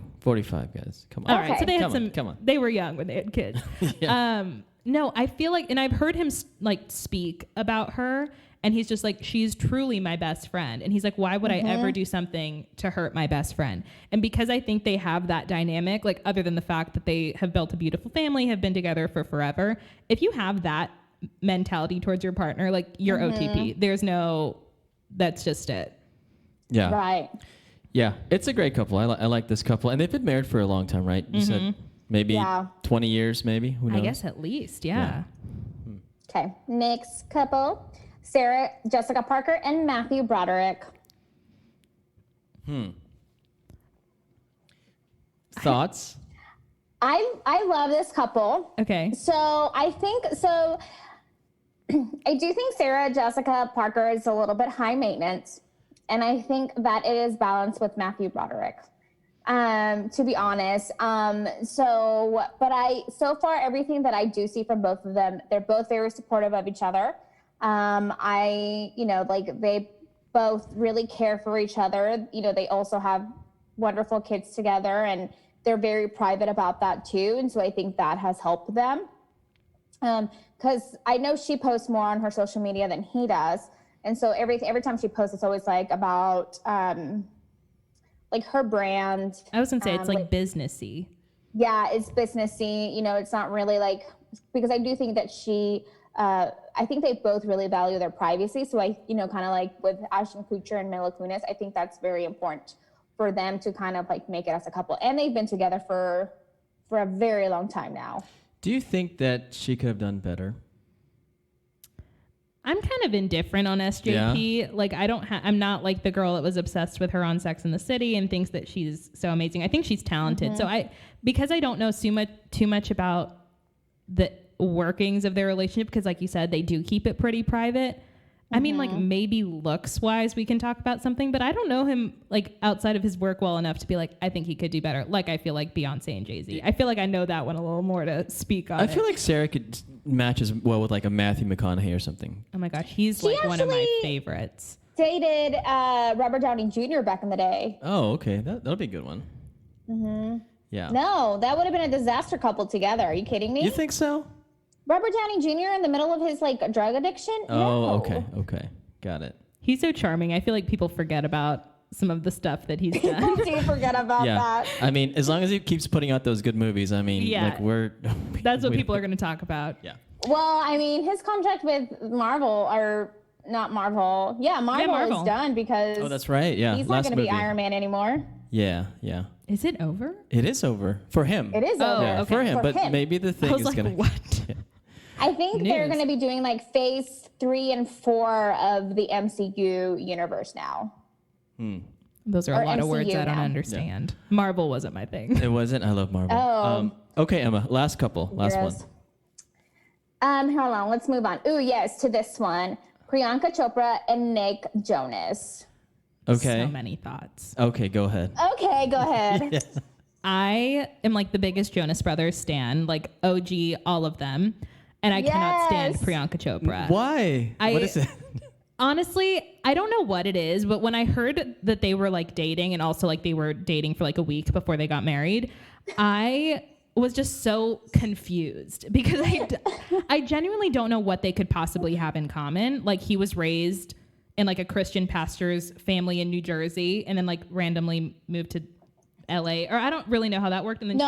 guys. Come on. All right, so they had come on. They were young when they had kids. Yeah. No, I feel like, and I've heard him like speak about her, and he's just like, she's truly my best friend. And he's like, why would I ever do something to hurt my best friend? And because I think they have that dynamic, like other than the fact that they have built a beautiful family, have been together for forever, if you have that mentality towards your partner, like you're OTP. There's no, that's just it. Yeah. Right. Yeah. It's a great couple. I like this couple. And they've been married for a long time, right? You said maybe 20 years, maybe? Who knows? I guess at least, yeah. Okay. Next couple, Sarah Jessica Parker and Matthew Broderick. Thoughts? I love this couple. Okay. So I do think Sarah Jessica Parker is a little bit high maintenance, and I think that it is balanced with Matthew Broderick. To be honest. So far everything that I do see from both of them, they're both very supportive of each other. They both really care for each other. You know, they also have wonderful kids together, and they're very private about that too. And so I think that has helped them. Cause I know she posts more on her social media than he does. And so every time she posts, it's always like about, like her brand. I was gonna say it's like businessy. Yeah, it's businessy. You know, it's not really like, because I do think that I think they both really value their privacy. So kind of like with Ashton Kutcher and Mila Kunis, I think that's very important for them to kind of like make it as a couple. And they've been together for a very long time now. Do you think that she could have done better? I'm kind of indifferent on SJP. Yeah. Like I'm not like the girl that was obsessed with her on Sex and the City and thinks that she's so amazing. I think she's talented. So because I don't know too much about the workings of their relationship, because like you said, they do keep it pretty private. I mean, like maybe looks wise we can talk about something, but I don't know him like outside of his work well enough to be like, I think he could do better. Like I feel like Beyonce and Jay-Z. I feel like I know that one a little more to speak on. I feel like Sarah could match as well with like a Matthew McConaughey or something. Oh my gosh, he's like one of my favorites. Dated Robert Downey Jr. back in the day. Oh, okay, that'll be a good one. Yeah. No, that would have been a disaster couple together. Are you kidding me? You think so? Robert Downey Jr. in the middle of his like drug addiction? Oh, no. Okay. Got it. He's so charming. I feel like people forget about some of the stuff that he's done. People do forget about that. I mean, as long as he keeps putting out those good movies, I mean, that's what people are going to talk about. Yeah. Well, I mean, his contract with Marvel is done because oh, that's right. Yeah. He's not going to be Iron Man anymore. Yeah. Is it over? It is over for him. It is over. Yeah, for him. But maybe the thing is going to. What? Yeah. I think they're going to be doing like phase 3 and 4 of the MCU universe now. Those are a lot of words I don't understand. Yeah. Marvel wasn't my thing. It wasn't. I love Marvel. Oh. Okay, Emma. Last couple. Last one. Hold on. Let's move on. Ooh, yes, to this one. Priyanka Chopra and Nick Jonas. Okay. So many thoughts. Okay, go ahead. Okay, go ahead. Yeah. I am like the biggest Jonas Brothers stan, like OG, all of them. And I cannot stand Priyanka Chopra. Why? What is it? Honestly, I don't know what it is, but when I heard that they were like dating and also like they were dating for like a week before they got married, I was just so confused because I genuinely don't know what they could possibly have in common. Like he was raised in like a Christian pastor's family in New Jersey and then like randomly moved to LA, or I don't really know how that worked. And then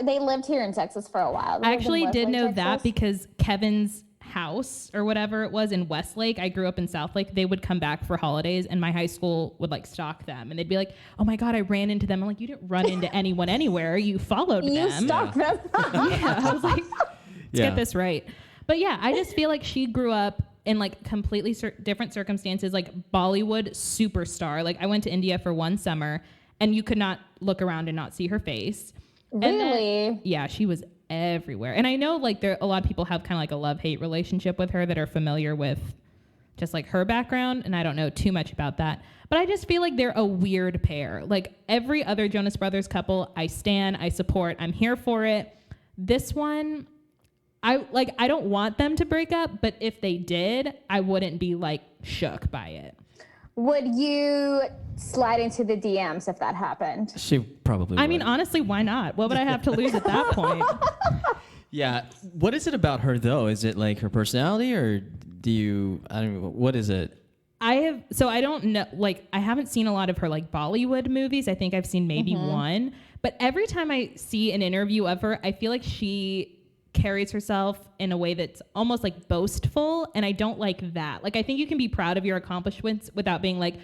they lived here in Texas for a while. I actually did know that because Kevin's house or whatever it was in Westlake, I grew up in Southlake, they would come back for holidays and my high school would like stalk them and they'd be like, oh my God, I ran into them. I'm like, you didn't run into anyone anywhere. You followed them. You stalked them. Yeah, I was like, let's get this right. But yeah, I just feel like she grew up in like completely different circumstances, like Bollywood superstar. Like I went to India for one summer and you could not look around and not see her face. Really? Yeah, she was everywhere. And I know like a lot of people have kind of like a love-hate relationship with her that are familiar with just like her background. And I don't know too much about that. But I just feel like they're a weird pair. Like every other Jonas Brothers couple, I stan, I support, I'm here for it. This one, I don't want them to break up, but if they did, I wouldn't be like shook by it. Would you slide into the DMs if that happened? She probably I would. mean, honestly, why not? What would I have to lose at that point? Yeah. What is it about her though? Is it like her personality, or I don't know, what is it? I don't know, like I haven't seen a lot of her like Bollywood movies. I think I've seen maybe one, but every time I see an interview of her, I feel like she carries herself in a way that's almost like boastful, and I don't like that. Like I think you can be proud of your accomplishments without being like,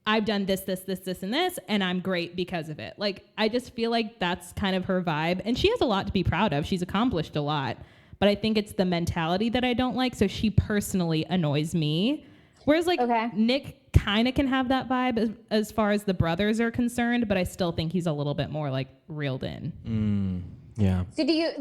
I've done this, and this, and I'm great because of it. Like I just feel like that's kind of her vibe, and she has a lot to be proud of. She's accomplished a lot, but I think it's the mentality that I don't like. So she personally annoys me. Whereas like Nick kind of can have that vibe as far as the brothers are concerned, but I still think he's a little bit more like reeled in. Yeah. So do you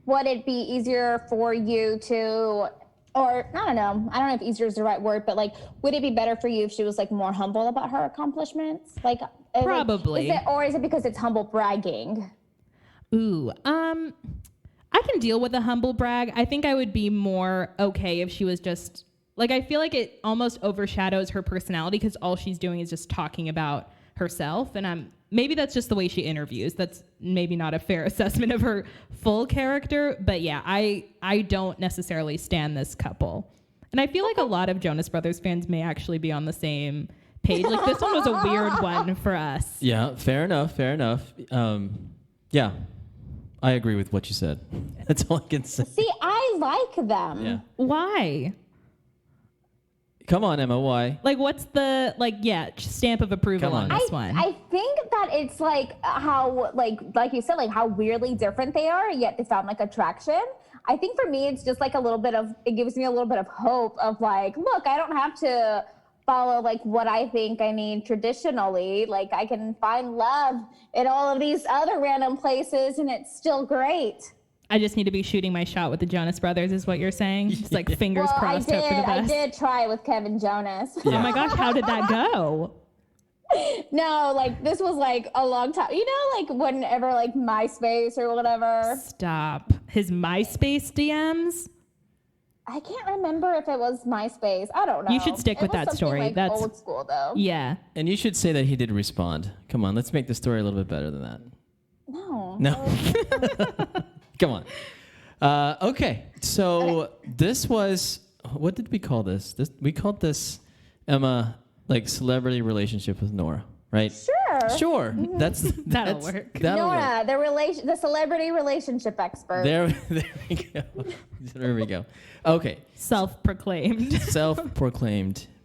would it be easier for you to, or I don't know if easier is the right word, but like, would it be better for you if she was like more humble about her accomplishments? Like probably. Is it because it's humble bragging? Ooh, I can deal with a humble brag. I think I would be more okay if she was just like, I feel like it almost overshadows her personality because all she's doing is just talking about herself. And maybe that's just the way she interviews. That's maybe not a fair assessment of her full character. But yeah, I don't necessarily stan this couple. And I feel like a lot of Jonas Brothers fans may actually be on the same page. Like this one was a weird one for us. Yeah, fair enough. Yeah, I agree with what you said. That's all I can say. See, I like them. Yeah. Why? Come on, Emma, why? Like, what's the, stamp of approval on this one? I think that it's like how, like you said, like how weirdly different they are, yet they found like attraction. I think for me, it's just like it gives me a little bit of hope of like, look, I don't have to follow like what I think I need traditionally. Like I can find love in all of these other random places and it's still great. I just need to be shooting my shot with the Jonas Brothers is what you're saying? Just like fingers crossed, hope for the best. I did try with Kevin Jonas. Yeah. Oh my gosh, how did that go? No, like this was like a long time. You know, like whenever like MySpace or whatever. Stop. His MySpace DMs? I can't remember if it was MySpace. I don't know. You should stick with that story. Like That's old school though. Yeah. And you should say that he did respond. Come on, let's make the story a little bit better than that. No. Come on. Okay. So this was, what did we call this? We called this, Emma, like celebrity relationship with Noura, right? Sure. Mm-hmm. That'll work. Noura, the celebrity relationship expert. There we go. There we go. Okay. Self-proclaimed.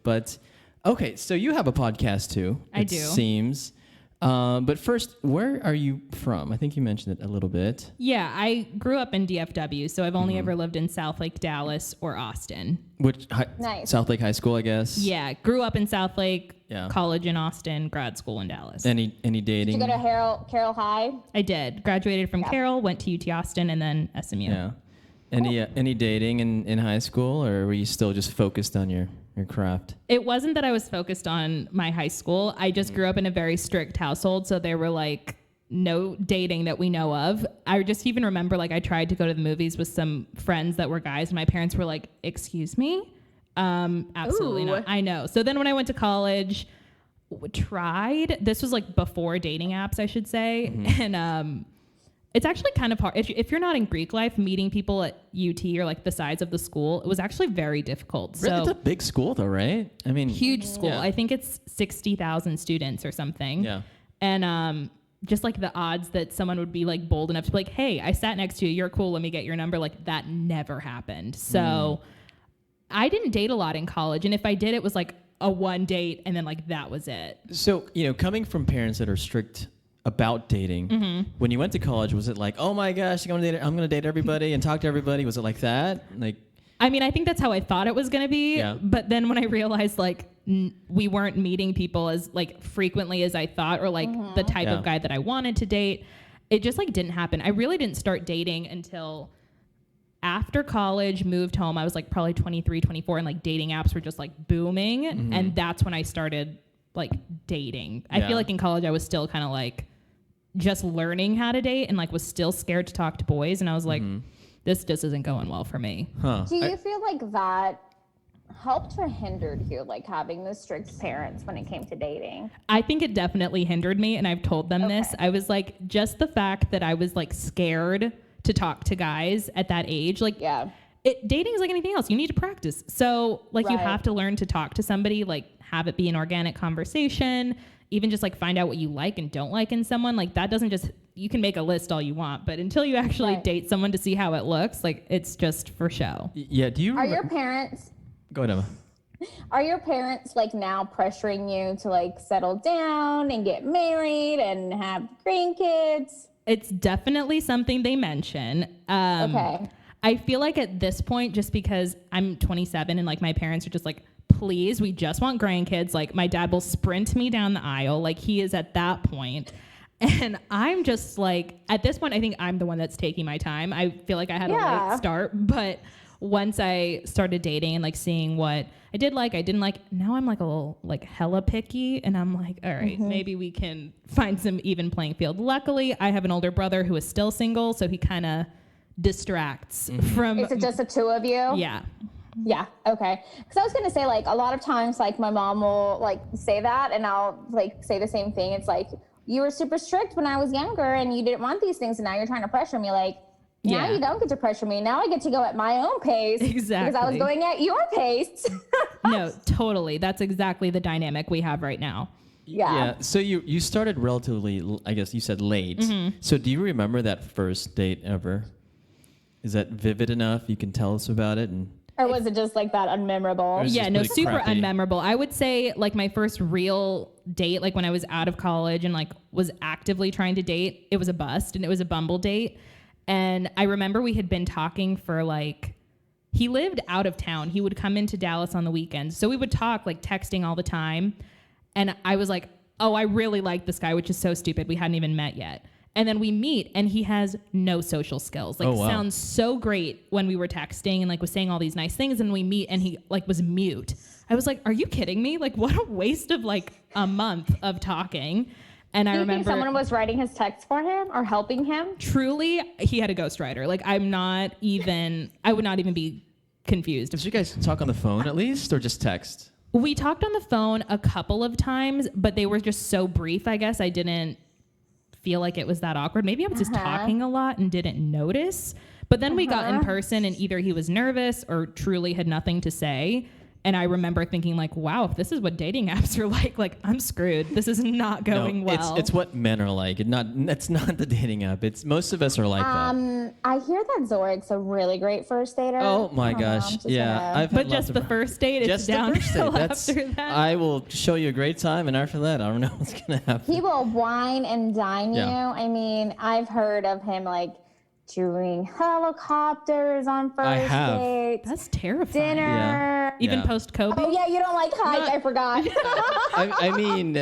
But okay, so you have a podcast too. I do. It seems. But first, where are you from? I think you mentioned it a little bit. Yeah, I grew up in DFW, so I've only ever lived in South Lake, Dallas, or Austin. Nice. South Lake High School, I guess. Yeah, grew up in South Lake, Yeah. college in Austin, grad school in Dallas. Any dating? Did you go to Carroll High? I did. Graduated from Carroll, went to UT Austin, and then SMU. Yeah. Any dating in high school, or were you still just focused on your craft? It wasn't that I was focused on my high school. I just grew up in a very strict household, so there were like no dating that we know of. I just even remember like I tried to go to the movies with some friends that were guys, and my parents were like, "Excuse me?" Absolutely not. I know. So then when I went to college, tried. This was like before dating apps, I should say, and it's actually kind of hard. If you're not in Greek life, meeting people at UT or like the size of the school, it was actually very difficult. Really? So It's a big school though, right? I mean, huge school. Yeah. I think it's 60,000 students or something. Yeah. And just like the odds that someone would be like bold enough to be like, "Hey, I sat next to you. You're cool. Let me get your number." Like that never happened. So I didn't date a lot in college. And if I did, it was like a one date and then like that was it. So, coming from parents that are strict about dating, when you went to college, was it like, oh my gosh, I'm gonna date everybody and talk to everybody? Was it like that? Like, I mean, I think that's how I thought it was going to be. Yeah. But then when I realized like we weren't meeting people as like frequently as I thought, or like the type of guy that I wanted to date, it just like didn't happen. I really didn't start dating until after college, moved home. I was like probably 23, 24, and like dating apps were just like booming. And that's when I started like dating. I feel like in college I was still kind of like just learning how to date and like was still scared to talk to boys. And I was like, this just isn't going well for me. Do you feel like that helped or hindered you, like having the strict parents when it came to dating? I think it definitely hindered me, and I've told them this. I was like, just the fact that I was like scared to talk to guys at that age, like dating is like anything else. You need to practice. So like you have to learn to talk to somebody, like have it be an organic conversation, even just like find out what you like and don't like in someone. Like that doesn't just, you can make a list all you want, but until you actually date someone to see how it looks, like it's just for show. Yeah. Do you Are your parents... Go ahead, Emma. Are your parents like now pressuring you to like settle down and get married and have grandkids? It's definitely something they mention. Okay. I feel like at this point, just because I'm 27 and like my parents are just like, please, we just want grandkids. Like my dad will sprint me down the aisle. Like he is at that point. And I'm just like, at this point, I think I'm the one that's taking my time. I feel like I had a late start, but once I started dating and like seeing what I did like, I didn't like, now I'm like a little like hella picky, and I'm like, all right, maybe we can find some even playing field. Luckily, I have an older brother who is still single, so he kind of distracts from. Is it just the two of you? Yeah. Yeah. Okay. Because I was gonna say, like, a lot of times, like my mom will like say that, and I'll like say the same thing. It's like, you were super strict when I was younger, and you didn't want these things, and now you're trying to pressure me. Like, now you don't get to pressure me. Now I get to go at my own pace. Exactly. Because I was going at your pace. No, totally. That's exactly the dynamic we have right now. Yeah. So you started relatively, I guess you said late. So do you remember that first date ever? Is that vivid enough? You can tell us about it? Or was it just like that unmemorable? Yeah, no, super crappy? unmemorable. I would say like my first real date, like when I was out of college and like was actively trying to date, it was a bust, and it was a Bumble date. And I remember we had been talking for like, he lived out of town. He would come into Dallas on the weekends. So we would talk like texting all the time. And I was like, oh, I really like this guy, which is so stupid. We hadn't even met yet. And then we meet, and he has no social skills. Like, sounds so great when we were texting and like was saying all these nice things. And we meet, and he like was mute. I was like, are you kidding me? Like, what a waste of like a month of talking. And I remember someone was writing his texts for him or helping him. Truly, he had a ghostwriter. Like, I would not even be confused. Did you guys talk on the phone at least, or just text? We talked on the phone a couple of times, but they were just so brief, I guess. I didn't feel like it was that awkward. Maybe I was just talking a lot and didn't notice. But then we got in person, and either he was nervous or truly had nothing to say. And I remember thinking like, wow, if this is what dating apps are like I'm screwed. This is not going well. It's what men are like. It's not the dating app. It's most of us are like that. I hear that Zorric's a really great first dater. Oh my gosh. Yeah. But just the first date, it's downhill after that. I will show you a great time, and after that, I don't know what's going to happen. He will wine and dine you. I mean, I've heard of him like doing helicopters on first dates. That's terrifying. Dinner. Even post COVID. Oh yeah, you don't like hike. I forgot. I mean,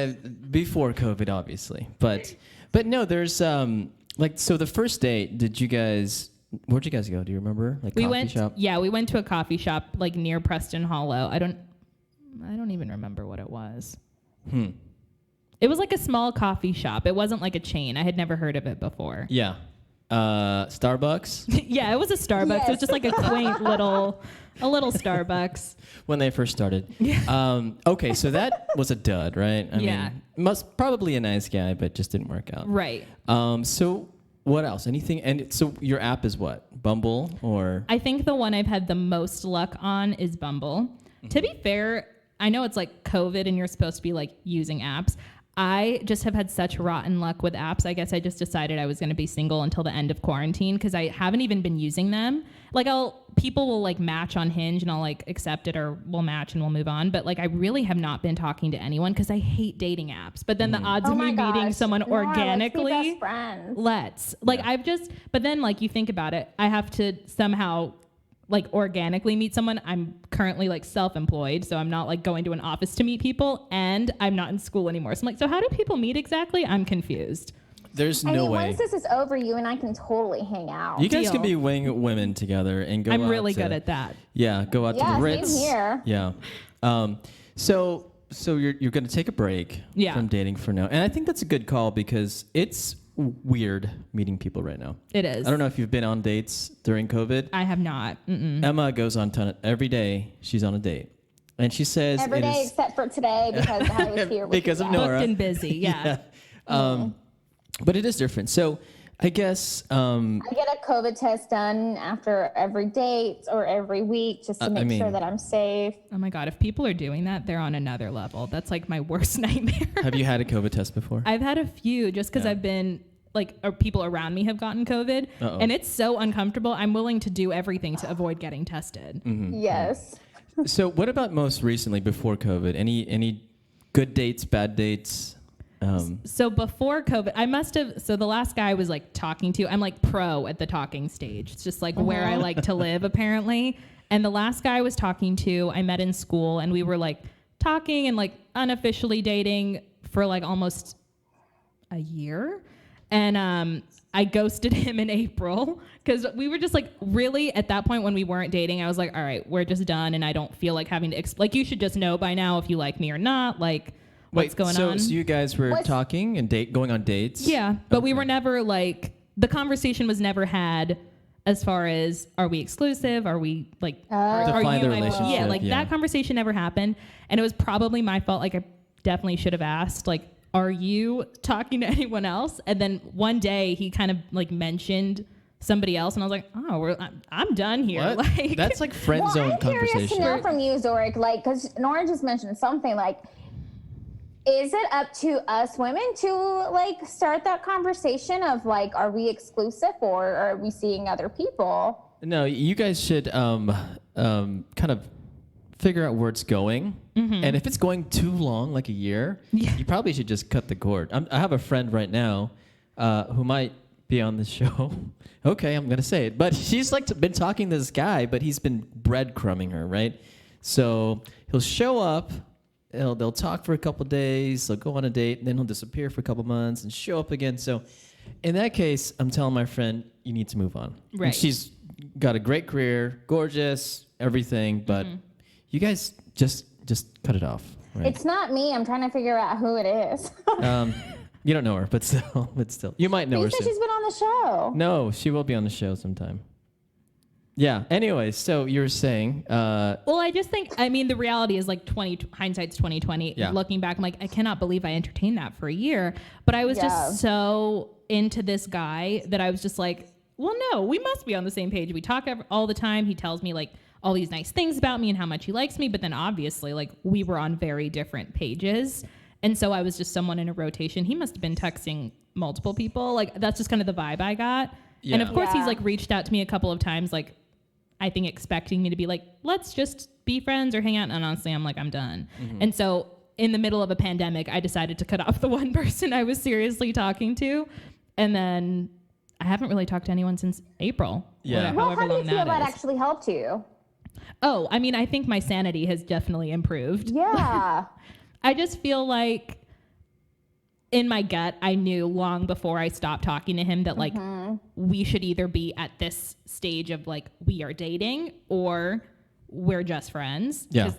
before COVID, obviously, but no. There's like, so the first date. Where'd you guys go? Do you remember? Like coffee shop? Yeah, we went to a coffee shop like near Preston Hollow. I don't even remember what it was. It was like a small coffee shop. It wasn't like a chain. I had never heard of it before. Yeah. Starbucks? Yeah, it was a Starbucks. Yes. It was just like a quaint little Starbucks. When they first started. Yeah. Okay, so that was a dud, right? I mean, probably a nice guy, but just didn't work out. Right. So what else? Anything? And so your app is what? Bumble or? I think the one I've had the most luck on is Bumble. To be fair, I know it's like COVID and you're supposed to be like using apps. I just have had such rotten luck with apps. I guess I just decided I was going to be single until the end of quarantine because I haven't even been using them. Like people will like match on Hinge and I'll like accept it, or we'll match and we'll move on. But like I really have not been talking to anyone because I hate dating apps. But then the odds of me meeting someone organically, let's be best friends. but then like you think about it, I have to somehow like organically meet someone. I'm currently like self-employed, so I'm not like going to an office to meet people, and I'm not in school anymore. So I'm like, so how do people meet exactly? I'm confused. There's no way. Once this is over, you and I can totally hang out. You guys can be winging women together and go out. I'm really good at that. Yeah, go out to the Ritz. Same here. Yeah. So you're going to take a break from dating for now. And I think that's a good call because it's weird meeting people right now. It is. I don't know if you've been on dates during COVID. I have not. Emma goes on every day. She's on a date. And she says every day except for today because I was here with because of Noura. Booked and busy. Yeah. But it is different. So I guess I get a COVID test done after every date or every week just to make sure that I'm safe. Oh my God. If people are doing that, they're on another level. That's like my worst nightmare. Have you had a COVID test before? I've had a few just because I've been like, or people around me have gotten COVID. And it's so uncomfortable. I'm willing to do everything to avoid getting tested. Yes. So what about most recently before COVID? Any good dates, bad dates? So before COVID, so the last guy I was like talking to, I'm like pro at the talking stage. It's just like where I like to live apparently. And the last guy I was talking to, I met in school and we were like talking and like unofficially dating for like almost a year. And I ghosted him in April because we were just like really at that point when we weren't dating, I was like, all right, we're just done. And I don't feel like having to like, you should just know by now if you like me or not. Like, what's going on? So you guys were talking and going on dates? Yeah, but we were never like, the conversation was never had as far as, are we exclusive? Are we like, define the relationship? Yeah, like that conversation never happened. And it was probably my fault. Like I definitely should have asked, like, are you talking to anyone else? And then one day he kind of like mentioned somebody else, and I was like, oh, I'm done here. What? Like that's like friend zone conversation. I'm curious to know from you, Zorric, like, because Noura just mentioned something like, is it up to us women to like start that conversation of like, are we exclusive or are we seeing other people? No, you guys should kind of figure out where it's going. And if it's going too long, like a year, you probably should just cut the cord. I have a friend right now who might be on the show. Okay, I'm going to say it. But she's like been talking to this guy, but he's been breadcrumbing her, right? So he'll show up. They'll talk for a couple days. They'll go on a date, and then he'll disappear for a couple months and show up again. So, in that case, I'm telling my friend, you need to move on. Right. And she's got a great career, gorgeous, everything, but you guys just cut it off. Right? It's not me. I'm trying to figure out who it is. You don't know her, but still, you might know her. You said she's been on the show. No, she will be on the show sometime. Yeah. Anyway, so you were saying. Well, I just think, I mean, the reality is like hindsight's 2020. Yeah. Looking back, I'm like, I cannot believe I entertained that for a year. But I was just so into this guy that I was just like, well, no, we must be on the same page. We talk all the time. He tells me like all these nice things about me and how much he likes me. But then obviously, like, we were on very different pages. And so I was just someone in a rotation. He must have been texting multiple people. Like, that's just kind of the vibe I got. Yeah. And of course, he's like reached out to me a couple of times, like, I think expecting me to be like, let's just be friends or hang out. And honestly, I'm like, I'm done. And so in the middle of a pandemic, I decided to cut off the one person I was seriously talking to. And then I haven't really talked to anyone since April. Yeah. Well, how do you feel that actually helped you? Oh, I mean, I think my sanity has definitely improved. Yeah. I just feel like in my gut, I knew long before I stopped talking to him that like we should either be at this stage of like we are dating or we're just friends. Yeah.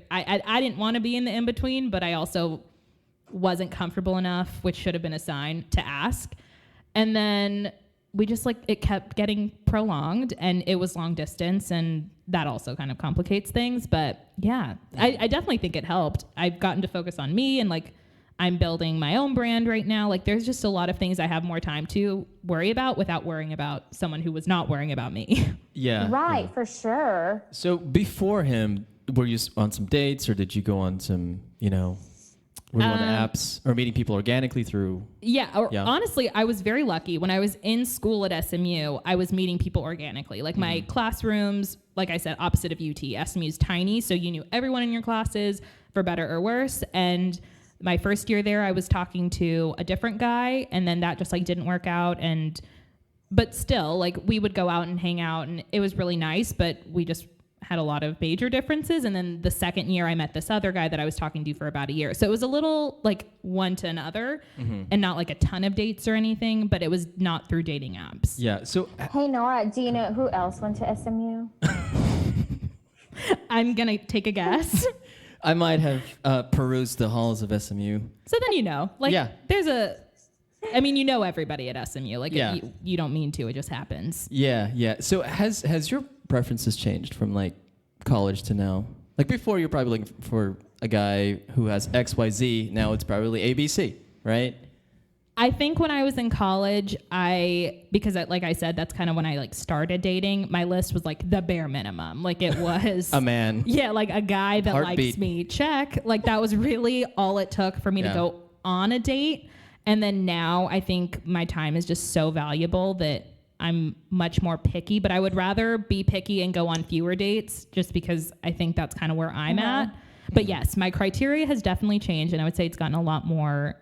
I didn't want to be in the in between, but I also wasn't comfortable enough, which should have been a sign to ask. And then we just like it kept getting prolonged, and it was long distance, and that also kind of complicates things. But yeah, I definitely think it helped. I've gotten to focus on me, and like I'm building my own brand right now. Like there's just a lot of things I have more time to worry about without worrying about someone who was not worrying about me. Yeah. Right, for sure. So before him, were you on some dates, or did you go on some, were you on apps or meeting people organically through? Yeah. Honestly, I was very lucky. When I was in school at SMU, I was meeting people organically. Like my classrooms, like I said, opposite of UT. SMU's tiny, so you knew everyone in your classes, for better or worse. And my first year there, I was talking to a different guy, and then that just like didn't work out. And but still, like, we would go out and hang out, and it was really nice, but we just had a lot of major differences. And then the second year I met this other guy that I was talking to for about a year. So it was a little like one to another and not like a ton of dates or anything, but it was not through dating apps. Yeah. So Hey, Noura, do you know who else went to SMU? I'm going to take a guess. I might have perused the halls of SMU. So then, you know, like Yeah. you know everybody at SMU. Like Yeah. you don't mean to, it just happens. Yeah, yeah. So has your preferences changed from like college to now? Like before, you're probably looking for a guy who has XYZ. Now it's probably ABC, right? I think when I was in college, because like I said, that's kind of when I like started dating. My list was like the bare minimum. Like it was A man. Yeah, like a guy that Heartbeat. likes me. Check. Like that was really all it took for me to go on a date. And then now I think my time is just so valuable that I'm much more picky, but I would rather be picky and go on fewer dates just because I think that's kind of where I'm at. But yes, my criteria has definitely changed, and I would say it's gotten a lot more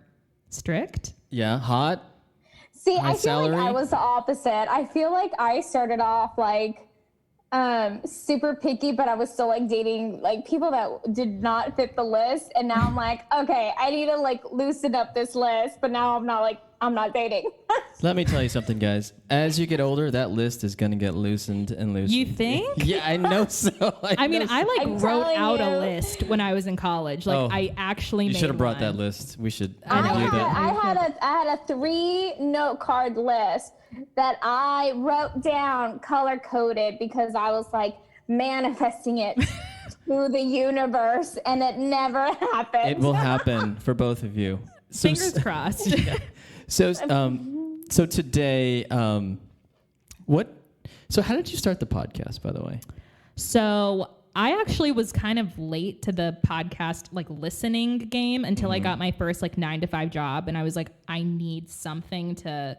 strict. Yeah, hot. See, High I feel salary? like I was the opposite. I feel like I started off like super picky, but I was still like dating like people that did not fit the list. And now I'm like, okay, I need to like loosen up this list. But now I'm not dating. Let me tell you something, guys. As you get older, that list is going to get loosened and loosened. You think? Yeah, I know so. I mean, I like I'm wrote telling out a you. list when I was in college. Like I actually You made should have brought one. that list. We should I know. review that. I had a 3-note card list that I wrote down color coded because I was like manifesting it to the universe, and it never happened. It will happen for both of you. So, Fingers crossed. So today, So how did you start the podcast, by the way? So I actually was kind of late to the podcast like listening game until I got my first like 9-to-5 job, and I was like, I need something to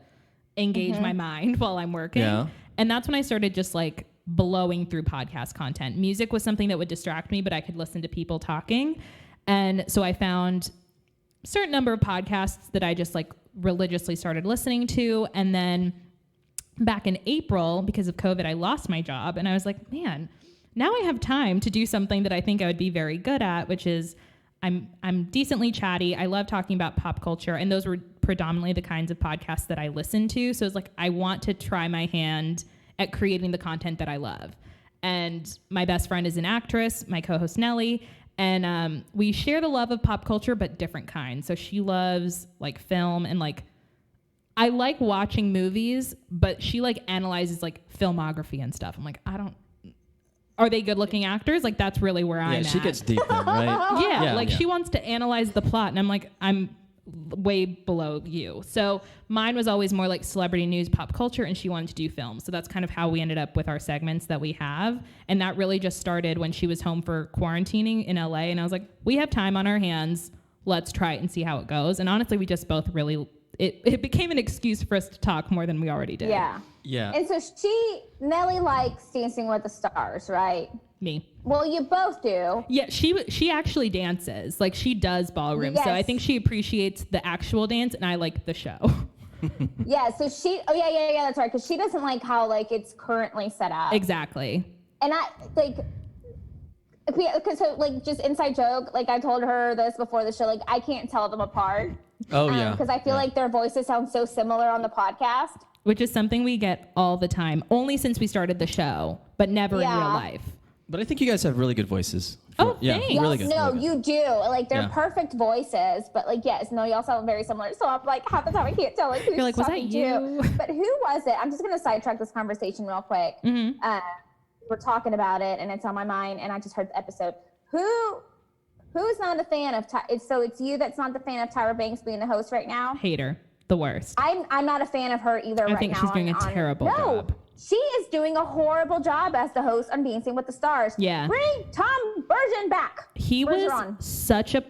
engage my mind while I'm working. Yeah. And that's when I started just like blowing through podcast content. Music was something that would distract me, but I could listen to people talking. And so I found a certain number of podcasts that I just like religiously started listening to. And then back in April, because of COVID, I lost my job, and I was like, man, now I have time to do something that I think I would be very good at, which is I'm decently chatty. I love talking about pop culture, and those were predominantly the kinds of podcasts that I listened to. So it's like, I want to try my hand at creating the content that I love. And my best friend is an actress, my co-host Nelly, and we share the love of pop culture, but different kinds. So she loves like film, and like I like watching movies, but she like analyzes like filmography and stuff. I'm like, are they good looking actors? Like that's really where I'm at. Yeah, she gets deep then, right? Yeah, she wants to analyze the plot, and I'm like, I'm way below you. So mine was always more like celebrity news, pop culture, and she wanted to do film. So that's kind of how we ended up with our segments that we have. And that really just started when she was home for quarantining in LA, and I was like, we have time on our hands. Let's try it and see how it goes. And honestly, we just both really, it became an excuse for us to talk more than we already did. Yeah. Yeah. And so Nelly likes Dancing with the Stars, right? Me. Well, you both do. Yeah, she actually dances. Like she does ballroom. So I Yes. think she appreciates the actual dance, and I like the show. Yeah, so yeah, that's right. Because she doesn't like how like it's currently set up. Exactly. And I like, because so like just inside joke, like I told her this before the show, like I can't tell them apart. Oh yeah. Because I feel like their voices sound so similar on the podcast. Which is something we get all the time, only since we started the show, but never in real Yeah. life. But I think you guys have really good voices. Oh, yeah, thanks. really good. No, really good. you do. Like they're Yeah. perfect voices, but like yes, no, y'all sound very similar. So I'm like half the time I can't tell like who's You're like, was that talking you? to. But who was it? I'm just gonna sidetrack this conversation real quick. We're talking about it, and it's on my mind, and I just heard the episode. Who's not a fan of? It's you that's not the fan of Tyra Banks being the host right now. Hater. The worst. I'm not a fan of her either. I right think now she's doing a terrible job. She is doing a horrible job as the host on Dancing with the Stars. Yeah. Bring Tom Bergen back. He was Bergeron. such a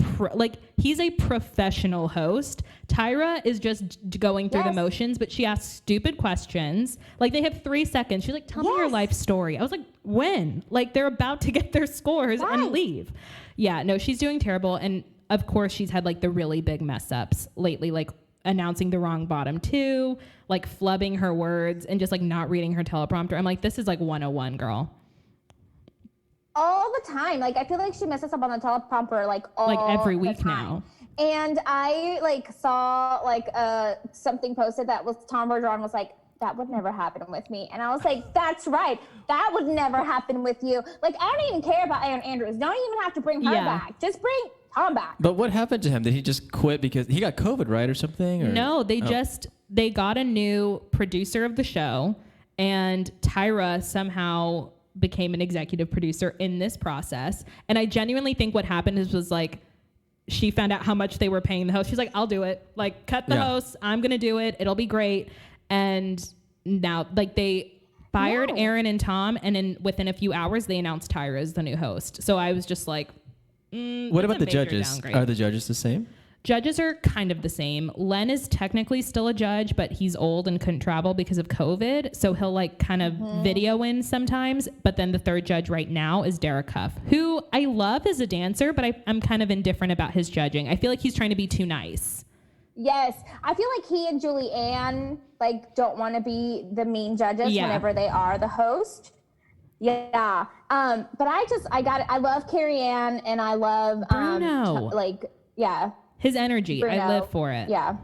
he's a professional host. Tyra is just going through the Yes. motions, but she asks stupid questions. Like they have 3 seconds. She's like, tell me your Yes. life story. I was like, when? Like they're about to get their scores and Right. leave. Yeah, no, she's doing terrible. And of course she's had like the really big mess ups lately. Like announcing the wrong bottom two, like flubbing her words and just like not reading her teleprompter. I'm like, this is like 101, girl. All the time. Like, I feel like she messes up on the teleprompter like every week now. And I like saw like something posted that was Tom Bergeron was like, that would never happen with me. And I was like, that's right. That would never happen with you. Like, I don't even care about Aaron Andrews. Don't even have to bring her back. Just bring Tom back. But what happened to him? Did he just quit because he got COVID, right, or something? Or? No, they got a new producer of the show, and Tyra somehow became an executive producer in this process. And I genuinely think what happened was like, she found out how much they were paying the host. She's like, I'll do it. Like, cut the host. I'm going to do it. It'll be great. And now, like, they fired Aaron and Tom, and within a few hours, they announced Tyra as the new host. So I was just like, what about the judges? Downgrade. Are the judges the same? Judges are kind of the same. Len is technically still a judge, but he's old and couldn't travel because of COVID. So he'll like kind of video in sometimes. But then the third judge right now is Derek Huff, who I love as a dancer, but I'm kind of indifferent about his judging. I feel like he's trying to be too nice. Yes. I feel like he and Julie Ann like don't want to be the mean judges whenever they are the host. Yeah. But I love Carrie Ann and I love Bruno. His energy. Bruno. I live for it. Yeah.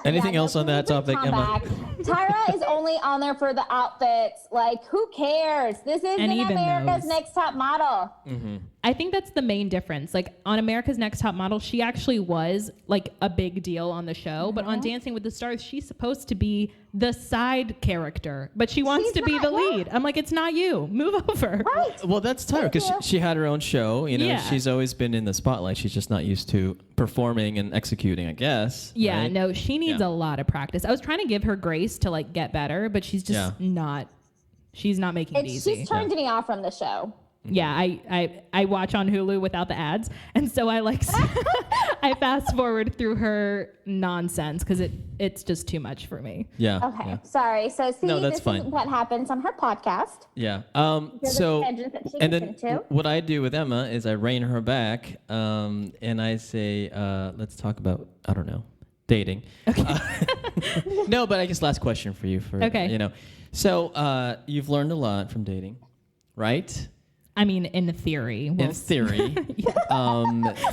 Anything else on that topic, Emma? Tyra is only on there for the outfits. Like, who cares? This isn't America's Next Top Model. Mm-hmm. I think that's the main difference. Like, on America's Next Top Model, she actually was like a big deal on the show. But on Dancing with the Stars, she's supposed to be the side character, but she wants to be the lead. I'm like, it's not you. Move over. Right. Well, that's Tyra because she had her own show. You know, she's always been in the spotlight. She's just not used to performing and executing, I guess. Yeah, right? no, she needs a lot of practice. I was trying to give her grace to like get better, but she's just not. She's not making it easy. She's turned me off from the show. Yeah, I watch on Hulu without the ads, and so I like I fast forward through her nonsense because it's just too much for me. Yeah. Okay. Yeah. Sorry. So see, this is what happens on her podcast. Yeah. So and then what I do with Emma is I rein her back, and I say, let's talk about dating. Okay. No, but I guess last question for you. So you've learned a lot from dating, right? I mean, in theory.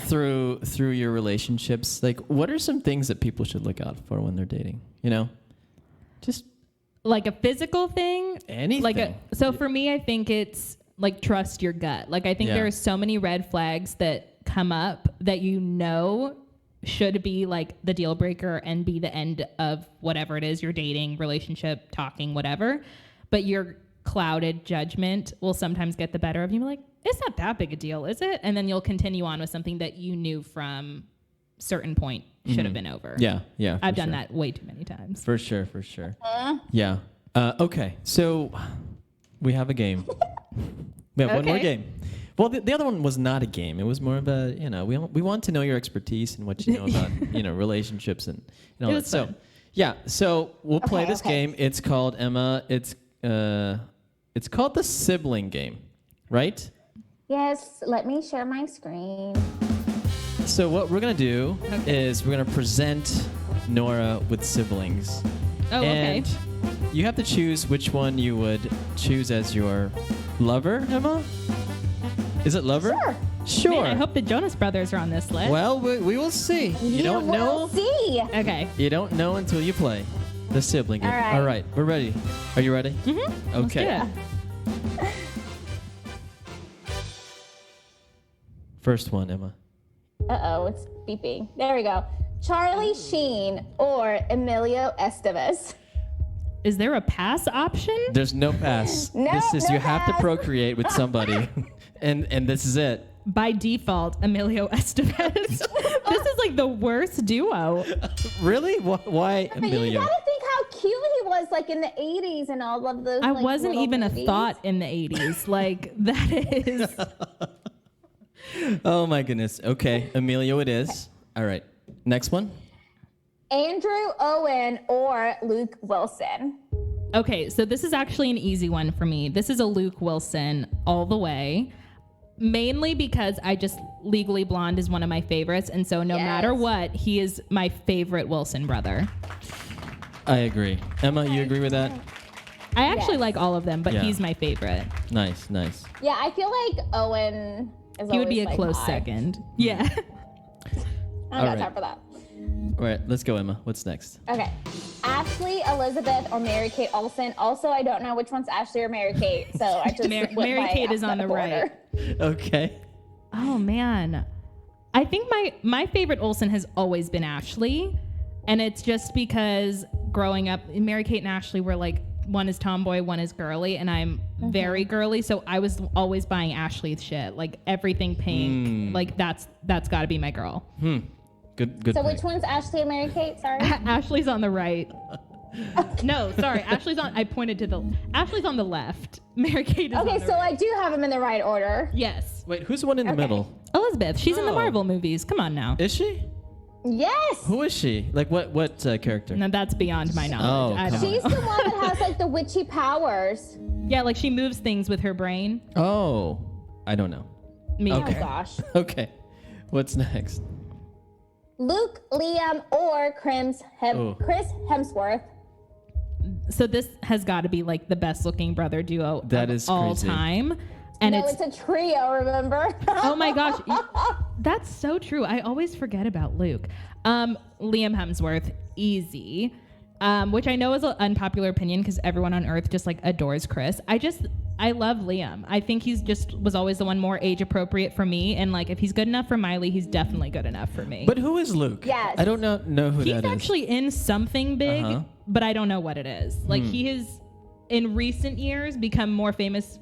Through your relationships, like, what are some things that people should look out for when they're dating? You know, just like a physical thing. Anything. So for me, I think it's like trust your gut. Like, I think there are so many red flags that come up that should be like the deal breaker and be the end of whatever it is you're dating, relationship, talking, whatever. But your clouded judgment will sometimes get the better of you. Like, it's not that big a deal, is it? And then you'll continue on with something that you knew from certain point should have been over. Yeah. I've done that way too many times. For sure. Yeah. Okay. So we have a game. We have one more game. Well, the other one was not a game. It was more of a, we want to know your expertise and what you know about, relationships and all that. So, so we'll play this game. It's called, Emma, it's called the sibling game, right? Yes, let me share my screen. So what we're going to do is we're going to present Noura with siblings. Oh, and you have to choose which one you would choose as your lover, Emma? Is it lover? Sure. Man, I hope the Jonas Brothers are on this list. Well, we will see. You don't know. We'll see. Okay. You don't know until you play the sibling game. All right. We're ready. Are you ready? Mm-hmm. Okay. First one, Emma. Uh-oh, it's beeping. There we go. Charlie Sheen or Emilio Estevez? Is there a pass option? There's no pass. No, you have to procreate with somebody, and this is it. By default, Emilio Estevez. This is like the worst duo. Really? Why Emilio? You gotta think how cute he was, like in the 80s and all of those. I like, wasn't even movies. A thought in the 80s. Like, that is. Oh my goodness. Okay, Emilio it is. All right. Next one. Andrew Owen or Luke Wilson? Okay, so this is actually an easy one for me. This is a Luke Wilson all the way. Mainly because I just Legally Blonde is one of my favorites, and so no matter what, he is my favorite Wilson brother. I agree. Emma, you agree with that? I actually like all of them, but he's my favorite. Nice. Yeah, I feel like Owen is He would be a like close high. second. Yeah. I don't got time for that. All right, let's go, Emma. What's next? Okay. Ashley, Elizabeth, or Mary-Kate Olsen. Also, I don't know which one's Ashley or Mary-Kate, so I just Mary-Kate is on the right. Okay. Oh, man. I think my favorite Olsen has always been Ashley, and it's just because growing up, Mary-Kate and Ashley were like, one is tomboy, one is girly, and I'm very girly, so I was always buying Ashley's shit, like everything pink. Like that's got to be my girl. Good. So pick. which one's Ashley and Mary-Kate? Sorry. Ashley's on the right. No, sorry. Ashley's on the left. Mary-Kate is on the Okay, so right. I do have them in the right order. Yes. Wait, who's the one in the middle? Elizabeth. She's in the Oh. Marvel movies. Come on now. Is she? Yes. Who is she? Like what character? No, that's beyond my knowledge. Oh, I don't come She's know. the one that has like the witchy powers. Yeah, like she moves things with her brain. Oh, I don't know. Me Okay. Oh gosh. Okay. What's next? Luke, Liam, or Chris Hemsworth. So this has got to be like the best looking brother duo That of is all crazy. time. And No, it's a trio, remember? oh my gosh, that's so true. I always forget about Luke. Liam Hemsworth, easy. Which I know is an unpopular opinion because everyone on Earth just like adores Chris. I love Liam. I think he's just was always the one more age appropriate for me. And like if he's good enough for Miley, he's definitely good enough for me. But who is Luke? Yes. I don't know who He's that is. actually in something big, but I don't know what it is. Like he has, in recent years, become more famous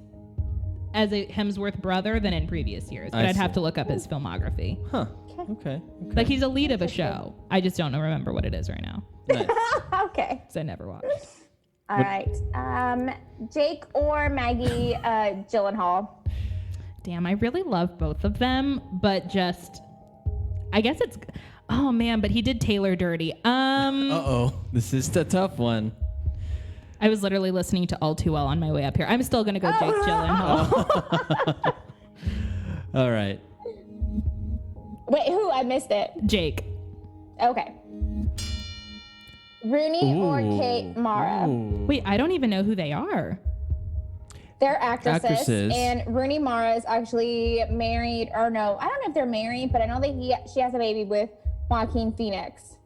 as a Hemsworth brother than in previous years. But I I'd have see. to look up his filmography. Huh. Okay. Like he's a lead of a show. I just don't remember what it is right now Nice. Okay. because I never watched. All right. Jake or Maggie Gyllenhaal. Damn, I really love both of them, but just, I guess it's, oh man, but he did Taylor dirty. Uh-oh. This is the tough one. I was literally listening to All Too Well on my way up here. I'm still gonna go Jake Gyllenhaal. All right. Wait, who? I missed it. Jake. Okay. Rooney or Kate Mara. Ooh. Wait, I don't even know who they are. They're actresses. Actresses. And Rooney Mara is actually married, or no, I don't know if they're married, but I know that she has a baby with Joaquin Phoenix.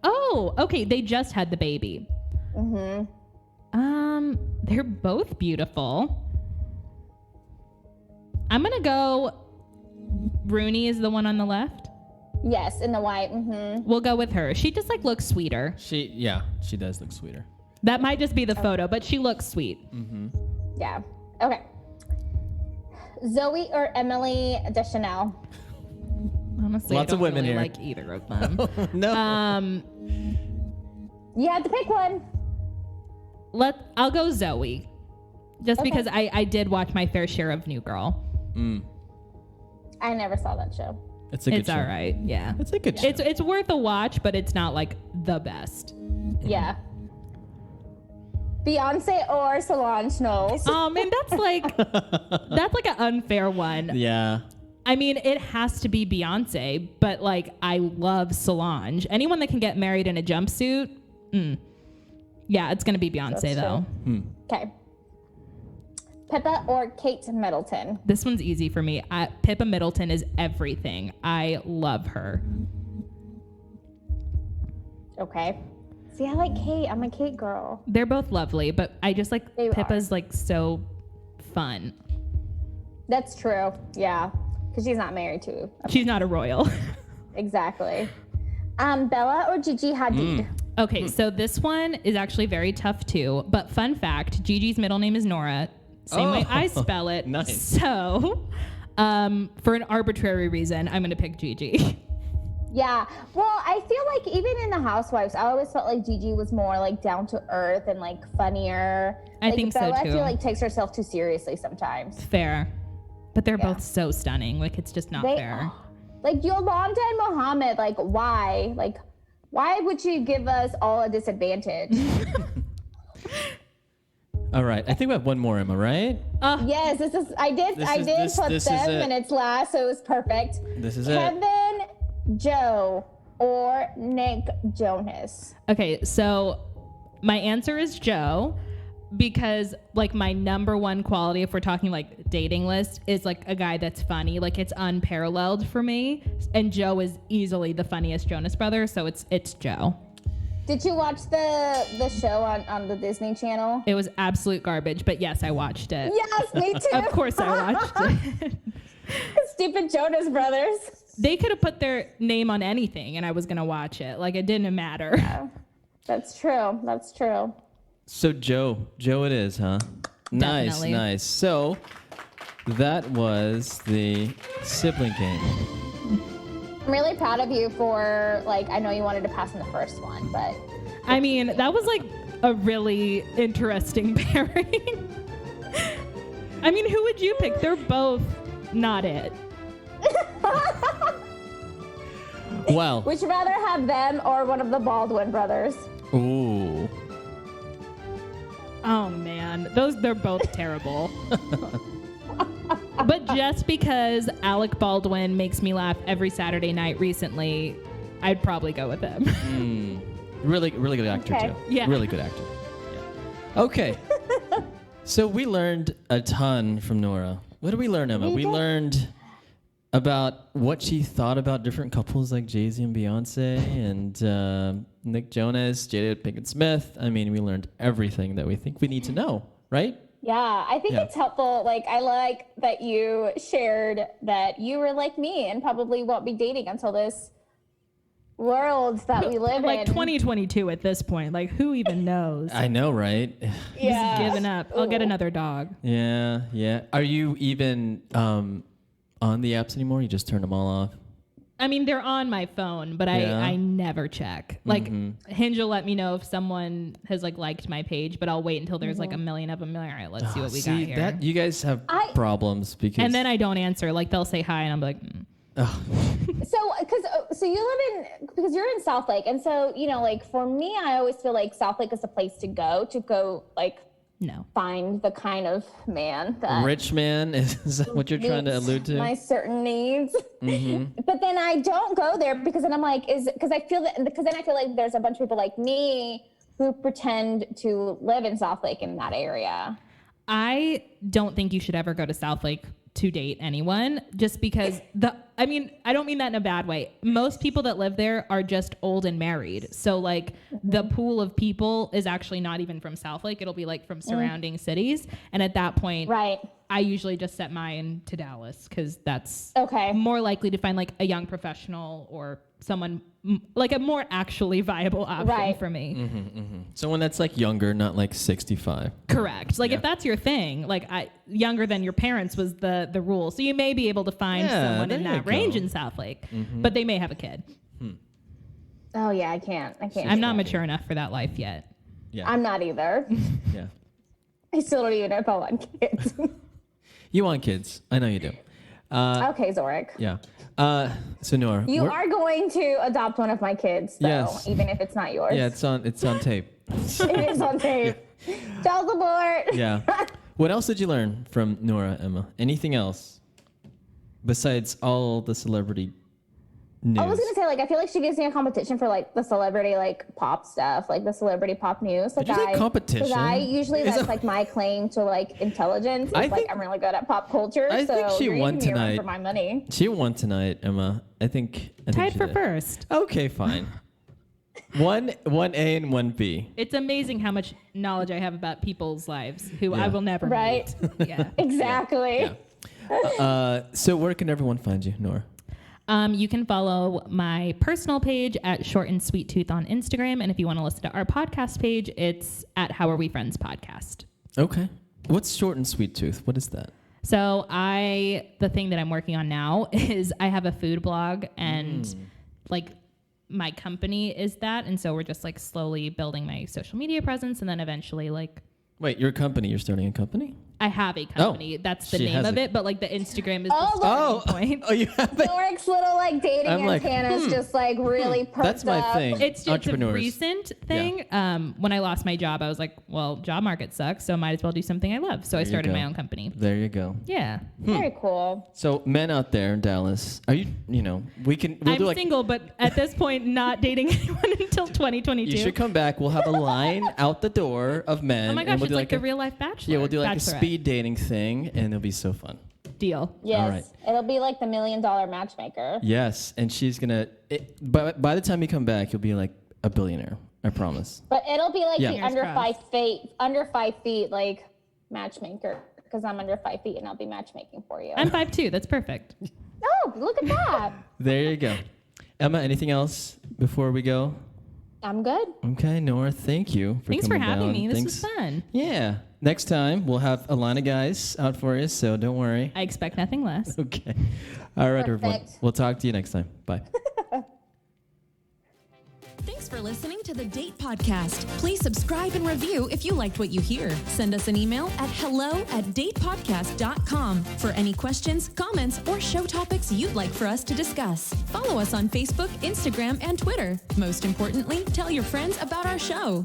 Oh, okay. They just had the baby. They're both beautiful. I'm gonna go. Rooney is the one on the left. Yes, in the white. We'll go with her. She just like looks sweeter. She does look sweeter. That might just be the photo, but she looks sweet. Yeah. Okay. Zoe or Emily Deschanel. Honestly, Lots I of don't women really here. like either of them. No. You had to pick one. I'll go Zoe, just Okay. because I did watch my fair share of New Girl. I never saw that show. It's a good It's show. all right. Yeah, It's a good show. it's worth a watch, but it's not like the best. Yeah. Beyonce or Solange Knowles. Oh man, that's like an unfair one. Yeah. I mean, it has to be Beyonce, but like I love Solange. Anyone that can get married in a jumpsuit, yeah, it's gonna be Beyonce That's though. Okay. Pippa or Kate Middleton. This one's easy for me. Pippa Middleton is everything. I love her. Okay. See, I like Kate. I'm a Kate girl. They're both lovely, but I just like They Pippa's like so fun. That's true. Yeah. Because she's not married to. She's not a royal. Exactly. Bella or Gigi Hadid? Okay, so this one is actually very tough too. But fun fact, Gigi's middle name is Noura. Same way I spell it. Nice. So, for an arbitrary reason, I'm going to pick Gigi. Yeah. Well, I feel like even in the Housewives, I always felt like Gigi was more like down to earth and like funnier. I Like, think so, Bella, I too. feel like takes herself too seriously sometimes. Fair. But they're Yeah. both so stunning. Like, it's just not fair. Like Yolanda and Mohammed, like why? Like why would you give us all a disadvantage? All right. I think we have one more, Emma, right? Yes, this is. I did put them and it's last, so it was perfect. This is Kevin, Joe, or Nick Jonas. Okay, so my answer is Joe, because like my number one quality, if we're talking like dating list, is like a guy that's funny. Like it's unparalleled for me, and Joe is easily the funniest Jonas brother, so it's Joe. Did you watch the show on the Disney Channel? It was absolute garbage, but yes, I watched it. Yes, me too. Of course I watched it. Stupid Jonas Brothers. They could have put their name on anything and I was going to watch it. Like it didn't matter. Yeah, that's true. That's true. So Joe it is, huh? Definitely. Nice. So that was the sibling game. I'm really proud of you for, like, I know you wanted to pass in the first one, but... I mean, that was like a really interesting pairing. I mean, who would you pick? They're both not it. Well. Would you rather have them or one of the Baldwin brothers? Ooh. Oh man, they're both terrible. But just because Alec Baldwin makes me laugh every Saturday night recently, I'd probably go with him. Really good actor, Okay. Joe. Yeah. Really good actor. Yeah. Okay. So we learned a ton from Noura. What did we learn, Emma? We learned about what she thought about different couples like Jay-Z and Beyonce and Nick Jonas, Jada Pinkett Smith. I mean, we learned everything that we think we need to know, right? Yeah, I think it's helpful. Like, I like that you shared that you were like me and probably won't be dating until this world that we live Like in. 2022 at this point. Like, who even knows? I know, right? Just given up. I'll get another dog. Yeah. Are you even on the apps anymore? You just turn them all off? I mean, they're on my phone, but I never check. Like, Hinge will let me know if someone has like liked my page, but I'll wait until there's like a million of them. All right, let's see what we got here. That you guys have problems because. And then I don't answer. Like they'll say hi, and I'm like. So you live in, because you're in South Lake, and so, you know, like for me, I always feel like South Lake is the place to go like No. find the kind of man that rich man is that what you're trying to allude to? my certain needs. But then I don't go there because then I'm like, because then I feel like there's a bunch of people like me who pretend to live in South Lake in that area. I don't think you should ever go to South Lake to date anyone, just because I don't mean that in a bad way. Most people that live there are just old and married. So like the pool of people is actually not even from South Lake. It'll be like from surrounding cities. And at that point, Right. I usually just set mine to Dallas because that's Okay. more likely to find like a young professional or someone like a more actually viable option for me. Someone that's like younger, not like 65. Correct. Like if that's your thing, like younger than your parents was the rule. So you may be able to find someone in that range in South Lake, but they may have a kid. Oh yeah, I can't. I'm not mature enough for that life yet. Yeah. I'm not either. Yeah. I still don't even know if I want kids. You want kids. I know you do. Okay, Zorric. Yeah. So Noura. You are going to adopt one of my kids, though, Yes. even if it's not yours. Yeah, it's on tape. It is on tape. Child support. Yeah. What else did you learn from Noura, Emma? Anything else besides all the celebrity news? I was gonna say, like, I feel like she gives me a competition for like the celebrity like pop stuff, like the celebrity pop news. Like, Did you say competition? Because I usually Is that's it- like my claim to like intelligence. Is, I like think- I'm really good at pop culture. I so think she you're won giving me a run tonight. for my money. She won tonight, Emma. I think Tied she for did. first. Okay, fine. one A and one B. It's amazing how much knowledge I have about people's lives who Yeah. I will never Right. meet. Yeah. Exactly. Yeah. So where can everyone find you, Noura? You can follow my personal page at Short and Sweet Tooth on Instagram. And if you want to listen to our podcast page, it's at How Are We Friends Podcast. Okay. What's Short and Sweet Tooth? What is that? So the thing that I'm working on now is I have a food blog and like my company is that. And so we're just like slowly building my social media presence and then eventually like. Wait, your company? You're starting a company? I have a company. That's the she name has of it. it, but like the Instagram is Oh, the starting point. Oh, you have it. Zorric's little like dating I'm like, antennas just like really perked That's my up. thing. It's just a Entrepreneurs. recent thing. When I lost my job, I was like, well, job market sucks, so might as well do something I love. So I There you started go. my own company. There you go. Yeah. Very cool. So men out there in Dallas, are you? We'll I'm do like. single, but at this point, not dating anyone until 2022. You should come back. We'll have a line out the door of men. Oh my gosh, and we'll it's do like the a, real life bachelor. Yeah, we'll do like a Bachelorette. speed dating thing, and it'll be so fun. Deal. Yes. All right. It'll be like the $1 million matchmaker. Yes, and she's gonna. By the time you come back, you'll be like a billionaire. I promise. But it'll be like Yeah. the Fingers under 5 feet like matchmaker because I'm under 5 feet and I'll be matchmaking for you. I'm 5'2". That's perfect. Oh, look at that. There you go. Emma, anything else before we go? I'm good. Okay, Nora, thank you for Thanks for coming having down. me. This Thanks. was fun. Yeah. Next time, we'll have a line of guys out for you, so don't worry. I expect nothing less. Okay. All right, everyone. Perfect. We'll talk to you next time. Bye. Thanks for listening to the Date Podcast. Please subscribe and review if you liked what you hear. Send us an email at hello@datepodcast.com for any questions, comments, or show topics you'd like for us to discuss. Follow us on Facebook, Instagram, and Twitter. Most importantly, tell your friends about our show.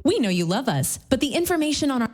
We know you love us, but the information on our